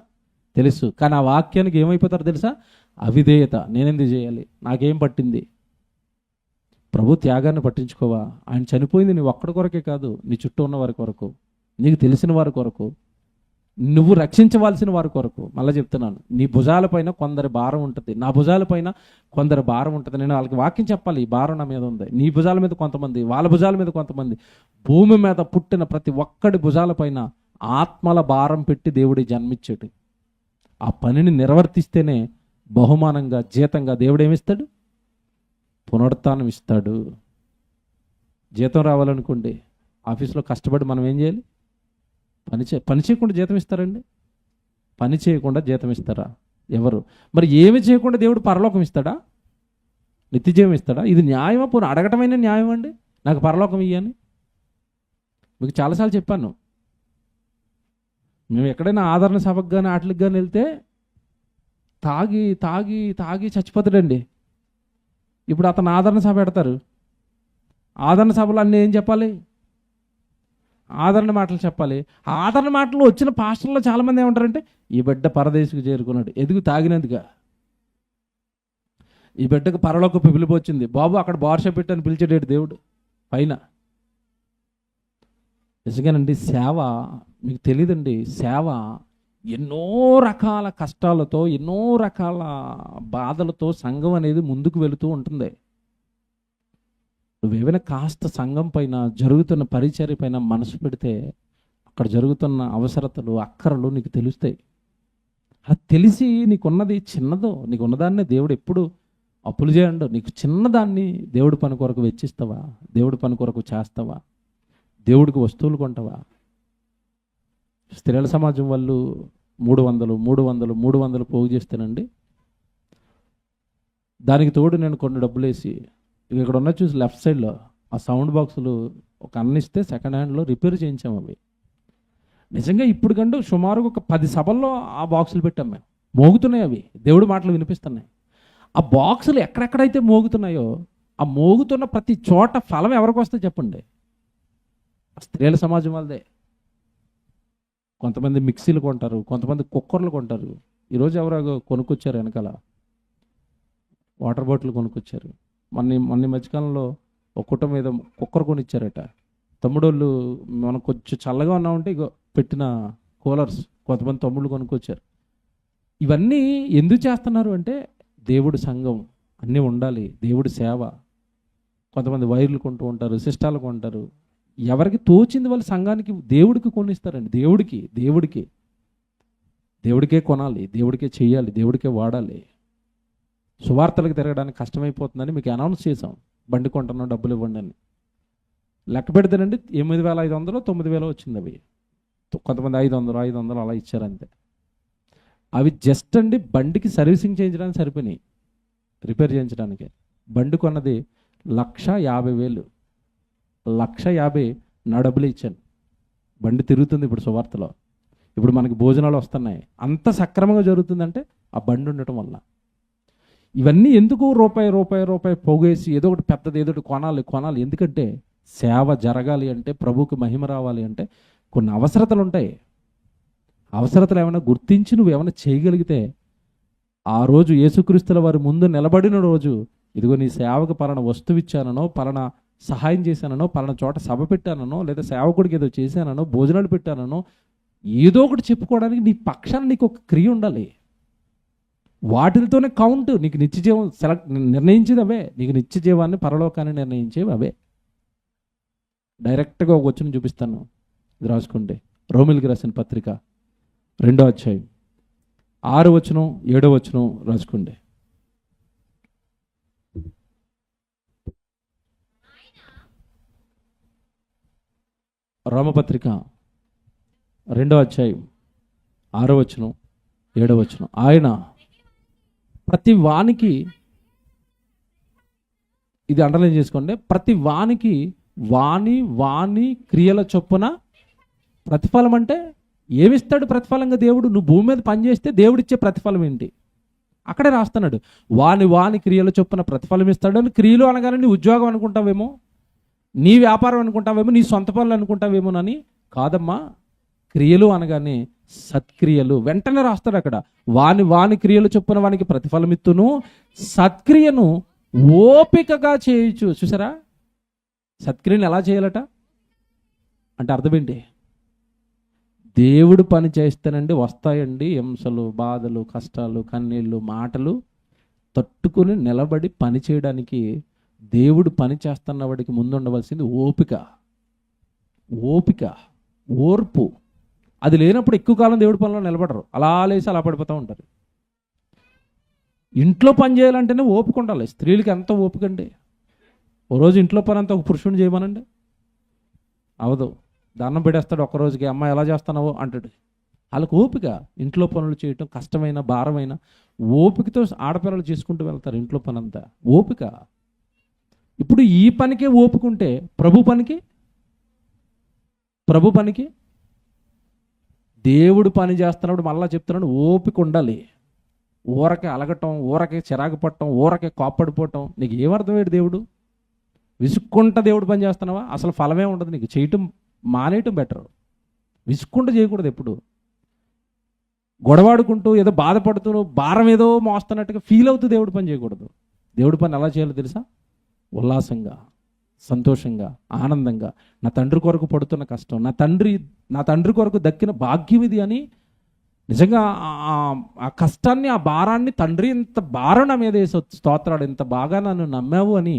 తెలుసు. కానీ ఆ వాక్యానికి ఏమైపోతారో తెలుసా? అవిధేయత. నేనెందుకు చేయాలి, నాకేం పట్టింది? ప్రభు త్యాగాన్ని పట్టించుకోవా? ఆయన చనిపోయింది నీ ఒక్కడి కొరకే కాదు, నీ చుట్టూ ఉన్న వారి కొరకు, నీకు తెలిసిన వారి కొరకు, నువ్వు రక్షించవలసిన వారి కొరకు. మళ్ళీ చెప్తున్నాను, నీ భుజాలపైన కొందరి భారం ఉంటుంది, నా భుజాలపైన కొందరి భారం ఉంటుంది. నేను వాళ్ళకి వాక్యం చెప్పాలి, ఈ భారం నా మీద ఉంది. నీ భుజాల మీద కొంతమంది, వాళ్ళ భుజాల మీద కొంతమంది. భూమి మీద పుట్టిన ప్రతి ఒక్కడి భుజాలపైన ఆత్మల భారం పెట్టి దేవుడి జన్మించాడు. ఆ పనిని నిర్వర్తిస్తేనే బహుమానంగా, జీతంగా దేవుడు ఏమిస్తాడు? పునరుత్థానం ఇస్తాడు. జీతం రావాలనుకోండి, ఆఫీస్లో కష్టపడి మనం ఏం చేయాలి? పని చేయకుండా జీతం ఇస్తారండి? పని చేయకుండా జీతం ఇస్తారా? ఎవరు? మరి ఏమి చేయకుండా దేవుడు పరలోకం ఇస్తాడా? నిత్యజీవం ఇస్తాడా? ఇది న్యాయమా? పోనీ అడగటమైన న్యాయం అండి, నాకు పరలోకం ఇయ్యని. మీకు చాలాసార్లు చెప్పాను, మేము ఎక్కడైనా ఆదరణ సభకు కానీ వాటికి కానీ వెళ్తే తాగి తాగి తాగి చచ్చిపోతాడండి. ఇప్పుడు అతను ఆదరణ సభ పెడతారు. ఆదరణ సభలో అన్నీ ఏం చెప్పాలి? ఆదరణ మాటలు చెప్పాలి. ఆదరణ మాటలు వచ్చిన పాస్టర్లో చాలామంది ఏమంటారంటే, ఈ బిడ్డ పరదేశకు చేరుకున్నాడు. ఎదుగు తాగినందుగా. ఈ బిడ్డకు పరలోకపు పిలుపు వచ్చింది. బాబు అక్కడ బార్ష పెట్టని పిలిచేటేడు దేవుడు పైన. నిజంగానండి, సేవ మీకు తెలియదండి. సేవ ఎన్నో రకాల కష్టాలతో, ఎన్నో రకాల బాధలతో సంఘం అనేది ముందుకు వెళుతూ ఉంటుంది. నువ్వేమైనా కాస్త సంఘం పైన, జరుగుతున్న పరిచర్య పైన మనసు పెడితే అక్కడ జరుగుతున్న అవసరతలు, అక్కరలు నీకు తెలుస్తాయి. అది తెలిసి నీకున్నది చిన్నదో, నీకున్నదాన్నే దేవుడు ఎప్పుడు అప్పులు చేయండు. నీకు చిన్నదాన్ని దేవుడి పని కొరకు వెచ్చిస్తావా? దేవుడి పని కొరకు చేస్తావా? దేవుడికి వస్తువులు కొంటావా? స్త్రీల సమాజం వాళ్ళు 300 పోగు చేస్తానండి. దానికి తోడు నేను కొన్ని డబ్బులు వేసి, ఇక్కడ ఉన్న చూసి లెఫ్ట్ సైడ్లో ఆ సౌండ్ బాక్సులు ఒక అన్నిస్తే సెకండ్ హ్యాండ్లో రిపేర్ చేయించాము. అవి నిజంగా ఇప్పుడు కంటూ సుమారుగా ఒక 10 సభల్లో ఆ బాక్సులు పెట్టాం మేము. మోగుతున్నాయి, అవి దేవుడి మాటలు వినిపిస్తున్నాయి. ఆ బాక్సులు ఎక్కడెక్కడైతే మోగుతున్నాయో, ఆ మోగుతున్న ప్రతి చోట ఫలం ఎవరికి వస్తే చెప్పండి? స్త్రీల సమాజం వాళ్ళదే. కొంతమంది మిక్సీలు కొంటారు, కొంతమంది కుక్కర్లు కొంటారు. ఈరోజు ఎవరో కొనుక్కొచ్చారు, వెనకాల వాటర్ బాటిల్ కొనుక్కొచ్చారు. మొన్న మధ్యకాలంలో ఒక కుటుంబం మీద కుక్కర్ కొనిచ్చారట. తమ్ముడోళ్ళు మనం కొంచెం చల్లగా ఉన్నామంటే ఇగో పెట్టిన కూలర్స్ కొంతమంది తమ్ముళ్ళు కొనుక్కొచ్చారు. ఇవన్నీ ఎందుకు చేస్తున్నారు అంటే, దేవుడి సంఘం అన్నీ ఉండాలి, దేవుడి సేవ. కొంతమంది వైర్లు కొంటూ ఉంటారు, సిస్టాలు కొంటారు. ఎవరికి తోచింది వాళ్ళు సంఘానికి, దేవుడికి కొనిస్తారండి. దేవుడికే కొనాలి, దేవుడికే చెయ్యాలి, దేవుడికే వాడాలి. సువార్తలకు తిరగడానికి కష్టమైపోతుందని మీకు అనౌన్స్ చేసాం. బండి కొంటున్నాం, డబ్బులు ఇవ్వండి అని. లెక్క పెడితేనండి 8,500 9,000 వచ్చింది. అవి కొంతమంది 500 అలా ఇచ్చారంతే. అవి జస్ట్ అండి బండికి సర్వీసింగ్ చేయించడానికి సరిపోయినాయి, రిపేర్ చేయించడానికి. బండి కొన్నది 1,50,000. 1,50,000 నా డబ్బులు ఇచ్చాను. బండి తిరుగుతుంది ఇప్పుడు సువార్తలో. ఇప్పుడు మనకి భోజనాలు వస్తున్నాయి. అంత సక్రమంగా జరుగుతుందంటే ఆ బండి ఉండటం వల్ల. ఇవన్నీ ఎందుకు? రూపాయి పోగేసి ఏదో ఒకటి పెద్దది, ఏదో ఒకటి కొనాలి. ఎందుకంటే సేవ జరగాలి అంటే, ప్రభువుకి మహిమ రావాలి అంటే కొన్ని అవసరతలు ఉంటాయి. అవసరతలు ఏమైనా గుర్తించి నువ్వు ఏమైనా చేయగలిగితే, ఆ రోజు యేసుక్రీస్తుల వారి ముందు నిలబడిన రోజు, ఇదిగో నీ సేవకు పలానా వస్తువు ఇచ్చాననో, పలానా సహాయం చేశాననో, పలానా చోట సభ పెట్టాననో, లేదా సేవకుడికి ఏదో చేశాననో, భోజనాలు పెట్టాననో, ఏదో ఒకటి చెప్పుకోవడానికి నీ పక్షాన్ని నీకు ఒక క్రియ ఉండాలి. వాటితోనే కౌంట్. నీకు నిత్యజీవం నిర్ణయించేది అవే. నీకు నిత్యజీవాన్ని, పరలోకాన్ని నిర్ణయించేవి అవే. డైరెక్ట్గా ఒక వచనం చూపిస్తాను, ఇది రాసుకోండి. రోమిలికి రాసిన పత్రిక 2వ అధ్యాయం 6వ వచనం 7వ వచనం రాసుకోండి. రోమపత్రిక 2వ అధ్యాయం 6వ వచనం 7వ వచనం. ఆయన ప్రతి వానికి, ఇది అండర్లైన్ చేసుకోండి, ప్రతి వానికి వాని క్రియల చొప్పున ప్రతిఫలం. అంటే ఏమిస్తాడు ప్రతిఫలంగా దేవుడు? నువ్వు భూమి మీద పనిచేస్తే దేవుడిచ్చే ప్రతిఫలం ఏంటి? అక్కడే రాస్తున్నాడు, వాని క్రియల చొప్పున ప్రతిఫలం ఇస్తాడు అని. క్రియలు అనగానే నీ ఉద్యోగం అనుకుంటావేమో, నీ వ్యాపారం అనుకుంటావేమో, నీ సొంత పనులు అనుకుంటావేమోనని కాదమ్మా. క్రియలు అనగానే సత్క్రియలు. వెంటనే రాస్తాడు అక్కడ, వాని క్రియలు చొప్పున వానికి ప్రతిఫలం ఇత్తును, సత్క్రియను ఓపికగా చేయొచ్చు. చూసారా, సత్క్రియను ఎలా చేయాలట అంటే అర్థం ఏంటి? దేవుడు పని చేస్తేనండి వస్తాయండి హింసలు, బాధలు, కష్టాలు, కన్నీళ్ళు, మాటలు తట్టుకుని నిలబడి పని చేయడానికి. దేవుడు పని చేస్తున్న వాడికి ముందు ఉండవలసింది ఓపిక, ఓర్పు. అది లేనప్పుడు ఎక్కువ కాలం దేవుడి పనిలో నిలబడరు, అలా లేసి అలా పడిపోతూ ఉంటారు. ఇంట్లో పని చేయాలంటేనే ఓపిక ఉండాలి. స్త్రీలకి ఎంత ఓపిక అండి! ఓ రోజు ఇంట్లో పని అంతా ఒక పురుషుని చేయమనండి, అవదు. దండం పెట్టేస్తాడు ఒక్కరోజుకి. అమ్మ ఎలా చేస్తున్నావో అంటాడు. వాళ్ళకు ఓపిక. ఇంట్లో పనులు చేయటం కష్టమైన, భారమైన ఓపికతో ఆడపిల్లలు చేసుకుంటూ వెళ్తారు ఇంట్లో పని అంతా. ఓపిక. ఇప్పుడు ఈ పనికే ఓపిక ఉంటే ప్రభు పనికి దేవుడు పని చేస్తున్నప్పుడు మళ్ళా చెప్తున్నాడు ఓపిక ఉండాలి. ఊరకే అలగటం, ఊరకే చిరాకు పట్టడం, ఊరకే కోప్పడిపోవటం నీకు ఏమర్థమయ్యాడు? దేవుడు విసుక్కుంటా దేవుడు పని చేస్తున్నావా? అసలు ఫలమే ఉండదు నీకు. చేయటం మానేయటం బెటర్. విసుక్కుంటూ చేయకూడదు. ఎప్పుడు గొడవాడుకుంటూ ఏదో బాధపడుతూ భారం ఏదో మోస్తున్నట్టుగా ఫీల్ అవుతూ దేవుడు పని చేయకూడదు. దేవుడి పని ఎలా చేయాలో తెలుసా? ఉల్లాసంగా, సంతోషంగా, ఆనందంగా. నా తండ్రి కొరకు పడుతున్న కష్టం, నా తండ్రి కొరకు దక్కిన భాగ్యం ఇది అని నిజంగా ఆ కష్టాన్ని, ఆ భారాన్ని, తండ్రి ఇంత భారం నా మీద వేసి స్తోత్రాడు, ఇంత బాగా నన్ను నమ్మావు అని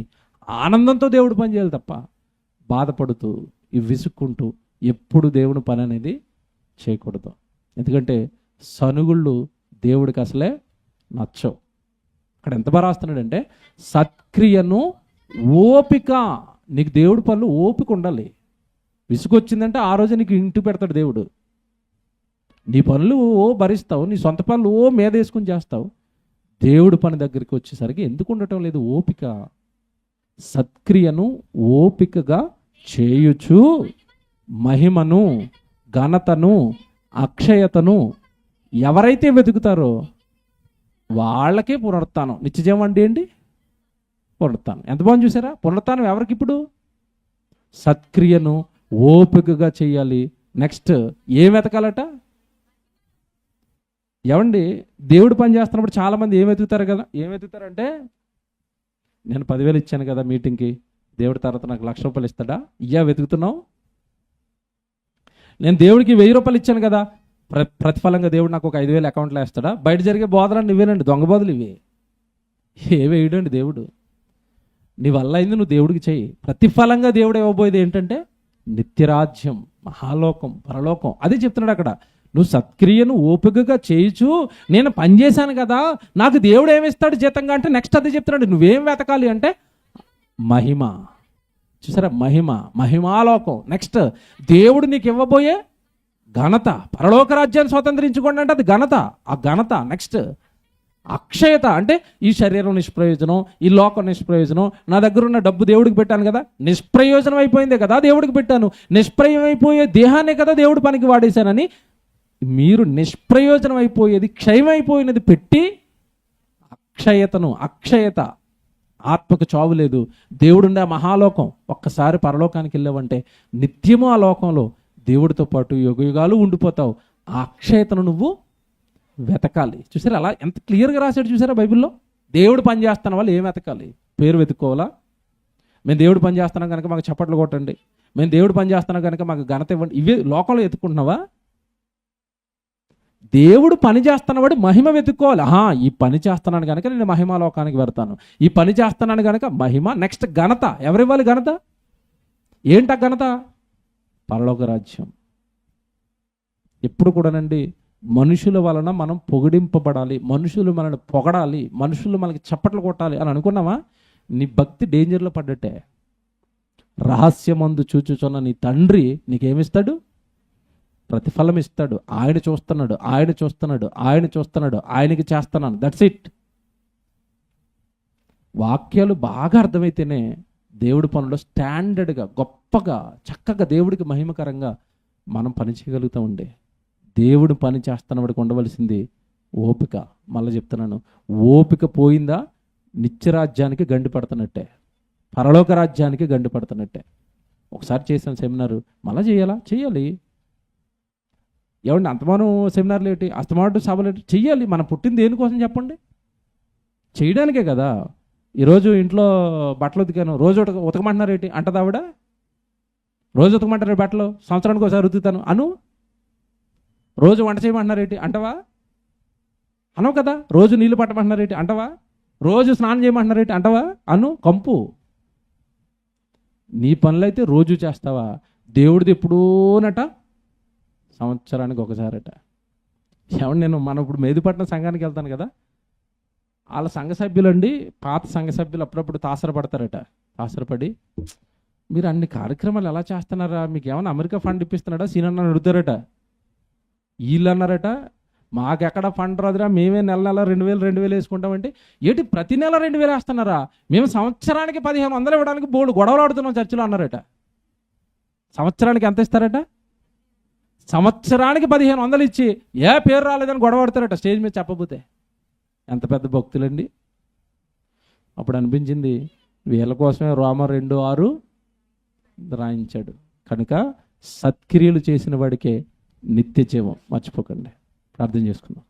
ఆనందంతో దేవుడు పని చేయాలి తప్ప బాధపడుతూ విసుక్కుంటూ ఎప్పుడు దేవుని పని అనేది చేయకూడదు. ఎందుకంటే సనుగుళ్ళు దేవుడికి అసలే నచ్చవు. అక్కడ ఎంత బాగా రాస్తున్నాడంటే సత్క్రియను ఓపిక. నీకు దేవుడి పనులు ఓపిక ఉండాలి. విసుగొచ్చిందంటే ఆ రోజు నీకు ఇంటి పెడతాడు దేవుడు. నీ పనులు భరిస్తావు, నీ సొంత పనులు మీద వేసుకుని చేస్తావు. దేవుడి పని దగ్గరికి వచ్చేసరికి ఎందుకు ఉండటం లేదు? ఓపిక. సత్క్రియను ఓపికగా చేయుచు మహిమను, ఘనతను, అక్షయతను ఎవరైతే వెతుకుతారో వాళ్ళకే పునరుత్థానం. నిత్యజీవం అంటే ఏంటి? పునరుత్థానం. ఎంత బాగుంది చూసారా? పునరుత్థానం ఎవరికి? ఇప్పుడు సత్క్రియను ఓపికగా చేయాలి. నెక్స్ట్ ఏం వెతకాలట? ఏమండి, దేవుడు పని చేస్తున్నప్పుడు చాలామంది ఏం వెతుకుతారంటే నేను 10,000 ఇచ్చాను కదా మీటింగ్కి, దేవుడి తర్వాత నాకు ₹1,00,000 ఇస్తాడా? వెతుకుతున్నావు. నేను దేవుడికి ₹1,000 ఇచ్చాను కదా, ప్రతిఫలంగా దేవుడు నాకు ఒక 5,000 అకౌంట్లో వేస్తాడా? బయట జరిగే బోధనని ఇవేనండి, దొంగ బోధలు ఇవి. వేయడండి దేవుడు. నీ వల్ల అయింది నువ్వు దేవుడికి చెయ్యి. ప్రతిఫలంగా దేవుడు ఇవ్వబోయేది ఏంటంటే నిత్యరాజ్యం, మహాలోకం, పరలోకం. అదే చెప్తున్నాడు అక్కడ. నువ్వు సత్క్రియను ఓపికగా చేయుచు, నేను పనిచేశాను కదా, నాకు దేవుడు ఏమిస్తాడు జీతంగా అంటే నెక్స్ట్ అదే చెప్తున్నాడు. నువ్వేం వెతకాలి అంటే మహిమ. చూసారా? మహిమాలోకం. నెక్స్ట్ దేవుడు నీకు ఇవ్వబోయే ఘనత. పరలోక రాజ్యాన్ని స్వతంత్రించుకోండి అంటే అది ఘనత. ఆ ఘనత. నెక్స్ట్ అక్షయత. అంటే ఈ శరీరం నిష్ప్రయోజనం, ఈ లోకం నిష్ప్రయోజనం, నా దగ్గర ఉన్న డబ్బు దేవుడికి పెట్టాను కదా, నిష్ప్రయోజనం అయిపోయిందే కదా దేవుడికి పెట్టాను, నిష్ప్రయమైపోయే దేహాన్నే కదా దేవుడు పనికి వాడేశానని మీరు నిష్ప్రయోజనం అయిపోయేది, క్షయమైపోయినది పెట్టి అక్షయత, ఆత్మకు చావు లేదు, దేవుడుండే ఆ మహాలోకం. ఒక్కసారి పరలోకానికి వెళ్ళావంటే నిత్యము ఆ లోకంలో దేవుడితో పాటు యుగయుగాలు ఉండిపోతావు. ఆ అక్షయతను నువ్వు వెతకాలి. చూసారా అలా ఎంత క్లియర్గా రాశాడు? చూసారా బైబిల్లో? దేవుడు పని చేస్తున్న వాళ్ళు ఏం వెతకాలి? పేరు వెతుక్కోవాలా? మేము దేవుడు పని చేస్తున్నాం కనుక మాకు చప్పట్లు కొట్టండి, మేము దేవుడు పని చేస్తున్నాం కనుక మాకు ఘనత ఇవ్వండి, ఇవే లోకంలో ఎత్తుకుంటున్నావా? దేవుడు పని చేస్తున్నవాడు మహిమ వెతుక్కోవాలి. ఈ పని చేస్తున్నాను కనుక నేను మహిమ లోకానికి వెళ్తాను, ఈ పని చేస్తున్నాను కనుక మహిమ. నెక్స్ట్ ఘనత. ఎవరివ్వాలి ఘనత? ఏంట ఘనత? పరలోక రాజ్యం. ఎప్పుడు కూడానండి మనుషుల వలన మనం పొగిడింపబడాలి, మనుషులు మనల్ని పొగడాలి, మనుషులు మనకి చప్పట్లు కొట్టాలి అని అనుకున్నావా? నీ భక్తి డేంజర్లో పడ్డట్టే. రహస్యమందు చూచుచున్న నీ తండ్రి నీకేమిస్తాడు? ప్రతిఫలం ఇస్తాడు. ఆయన చూస్తున్నాడు, ఆయన చూస్తున్నాడు, ఆయన చూస్తున్నాడు, ఆయనకి చేస్తున్నాను. That's it. వాక్యాలు బాగా అర్థమైతేనే దేవుడి పనులు స్టాండర్డ్గా, గొప్పగా, చక్కగా, దేవుడికి మహిమకరంగా మనం పని చేయగలుగుతామండి. దేవుడు పని చేస్తున్నవాడికి ఉండవలసింది ఓపిక. మళ్ళీ చెప్తున్నాను, ఓపిక పోయిందా నిత్యరాజ్యానికి గండి పడుతున్నట్టే, పరలోక రాజ్యానికి గండి పడుతున్నట్టే. ఒకసారి చేసిన సెమినారు మళ్ళీ చేయాలి. ఏమండి అంతమానం సెమినార్లు ఏంటి, అస్తమాటు సభలు ఏంటి? చెయ్యాలి. మనం పుట్టింది దేనికోసం చెప్పండి? చేయడానికే కదా. ఈరోజు ఇంట్లో బట్టలు ఉతికాను, రోజు ఉతకమంటున్నారు ఏంటి అంటది ఆవిడ? రోజు ఉతకమంటారు బట్టలు, సంవత్సరానికి ఒకసారి ఉతుకుతాను అను. రోజు వంట చేయమంటున్నారు ఏంటి అంటవా? అనవు కదా. రోజు నీళ్లు పట్టమంటున్నారు ఏంటి అంటవా? రోజు స్నానం చేయమంటున్నారు ఏంటి అంటవా? అను. కంపు. నీ పనులైతే రోజు చేస్తావా? దేవుడిది ఎప్పుడూనట సంవత్సరానికి ఒకసారట. ఏమండి మనం ఇప్పుడు మేదిపట్నం సంఘానికి వెళ్తాను కదా, వాళ్ళ సంఘ సభ్యులండి, పాత సంఘ సభ్యులు అప్పుడప్పుడు తాసరపడతారట. తాసరపడి, మీరు అన్ని కార్యక్రమాలు ఎలా చేస్తున్నారా, మీకు ఏమైనా అమెరికా ఫండ్ ఇప్పిస్తున్నాడా సీనన్న అడుగుతారట. వీళ్ళు అన్నారట, మాకెక్కడ ఫండ్ రాదురా, మేమే నెల 2000 వేసుకుంటామంటే, ఏంటి ప్రతి నెల 2000 వేస్తున్నారా, మేము సంవత్సరానికి 1500 ఇవ్వడానికి బోర్డు గొడవలు ఆడుతున్నాం చర్చిలో అన్నారట. సంవత్సరానికి ఎంత ఇస్తారట? సంవత్సరానికి 1500 ఇచ్చి ఏ పేరు రాలేదని గొడవ ఆడతారట స్టేజ్ మీద చెప్పబోతే. ఎంత పెద్ద భక్తులండి. అప్పుడు అనిపించింది, వీళ్ళ కోసమే రోమా 2:6 రాయించాడు. కనుక సత్క్రియలు చేసిన వాడికే నిత్య జీవం. మర్చిపోకండి. ప్రార్థన చేసుకుందాం.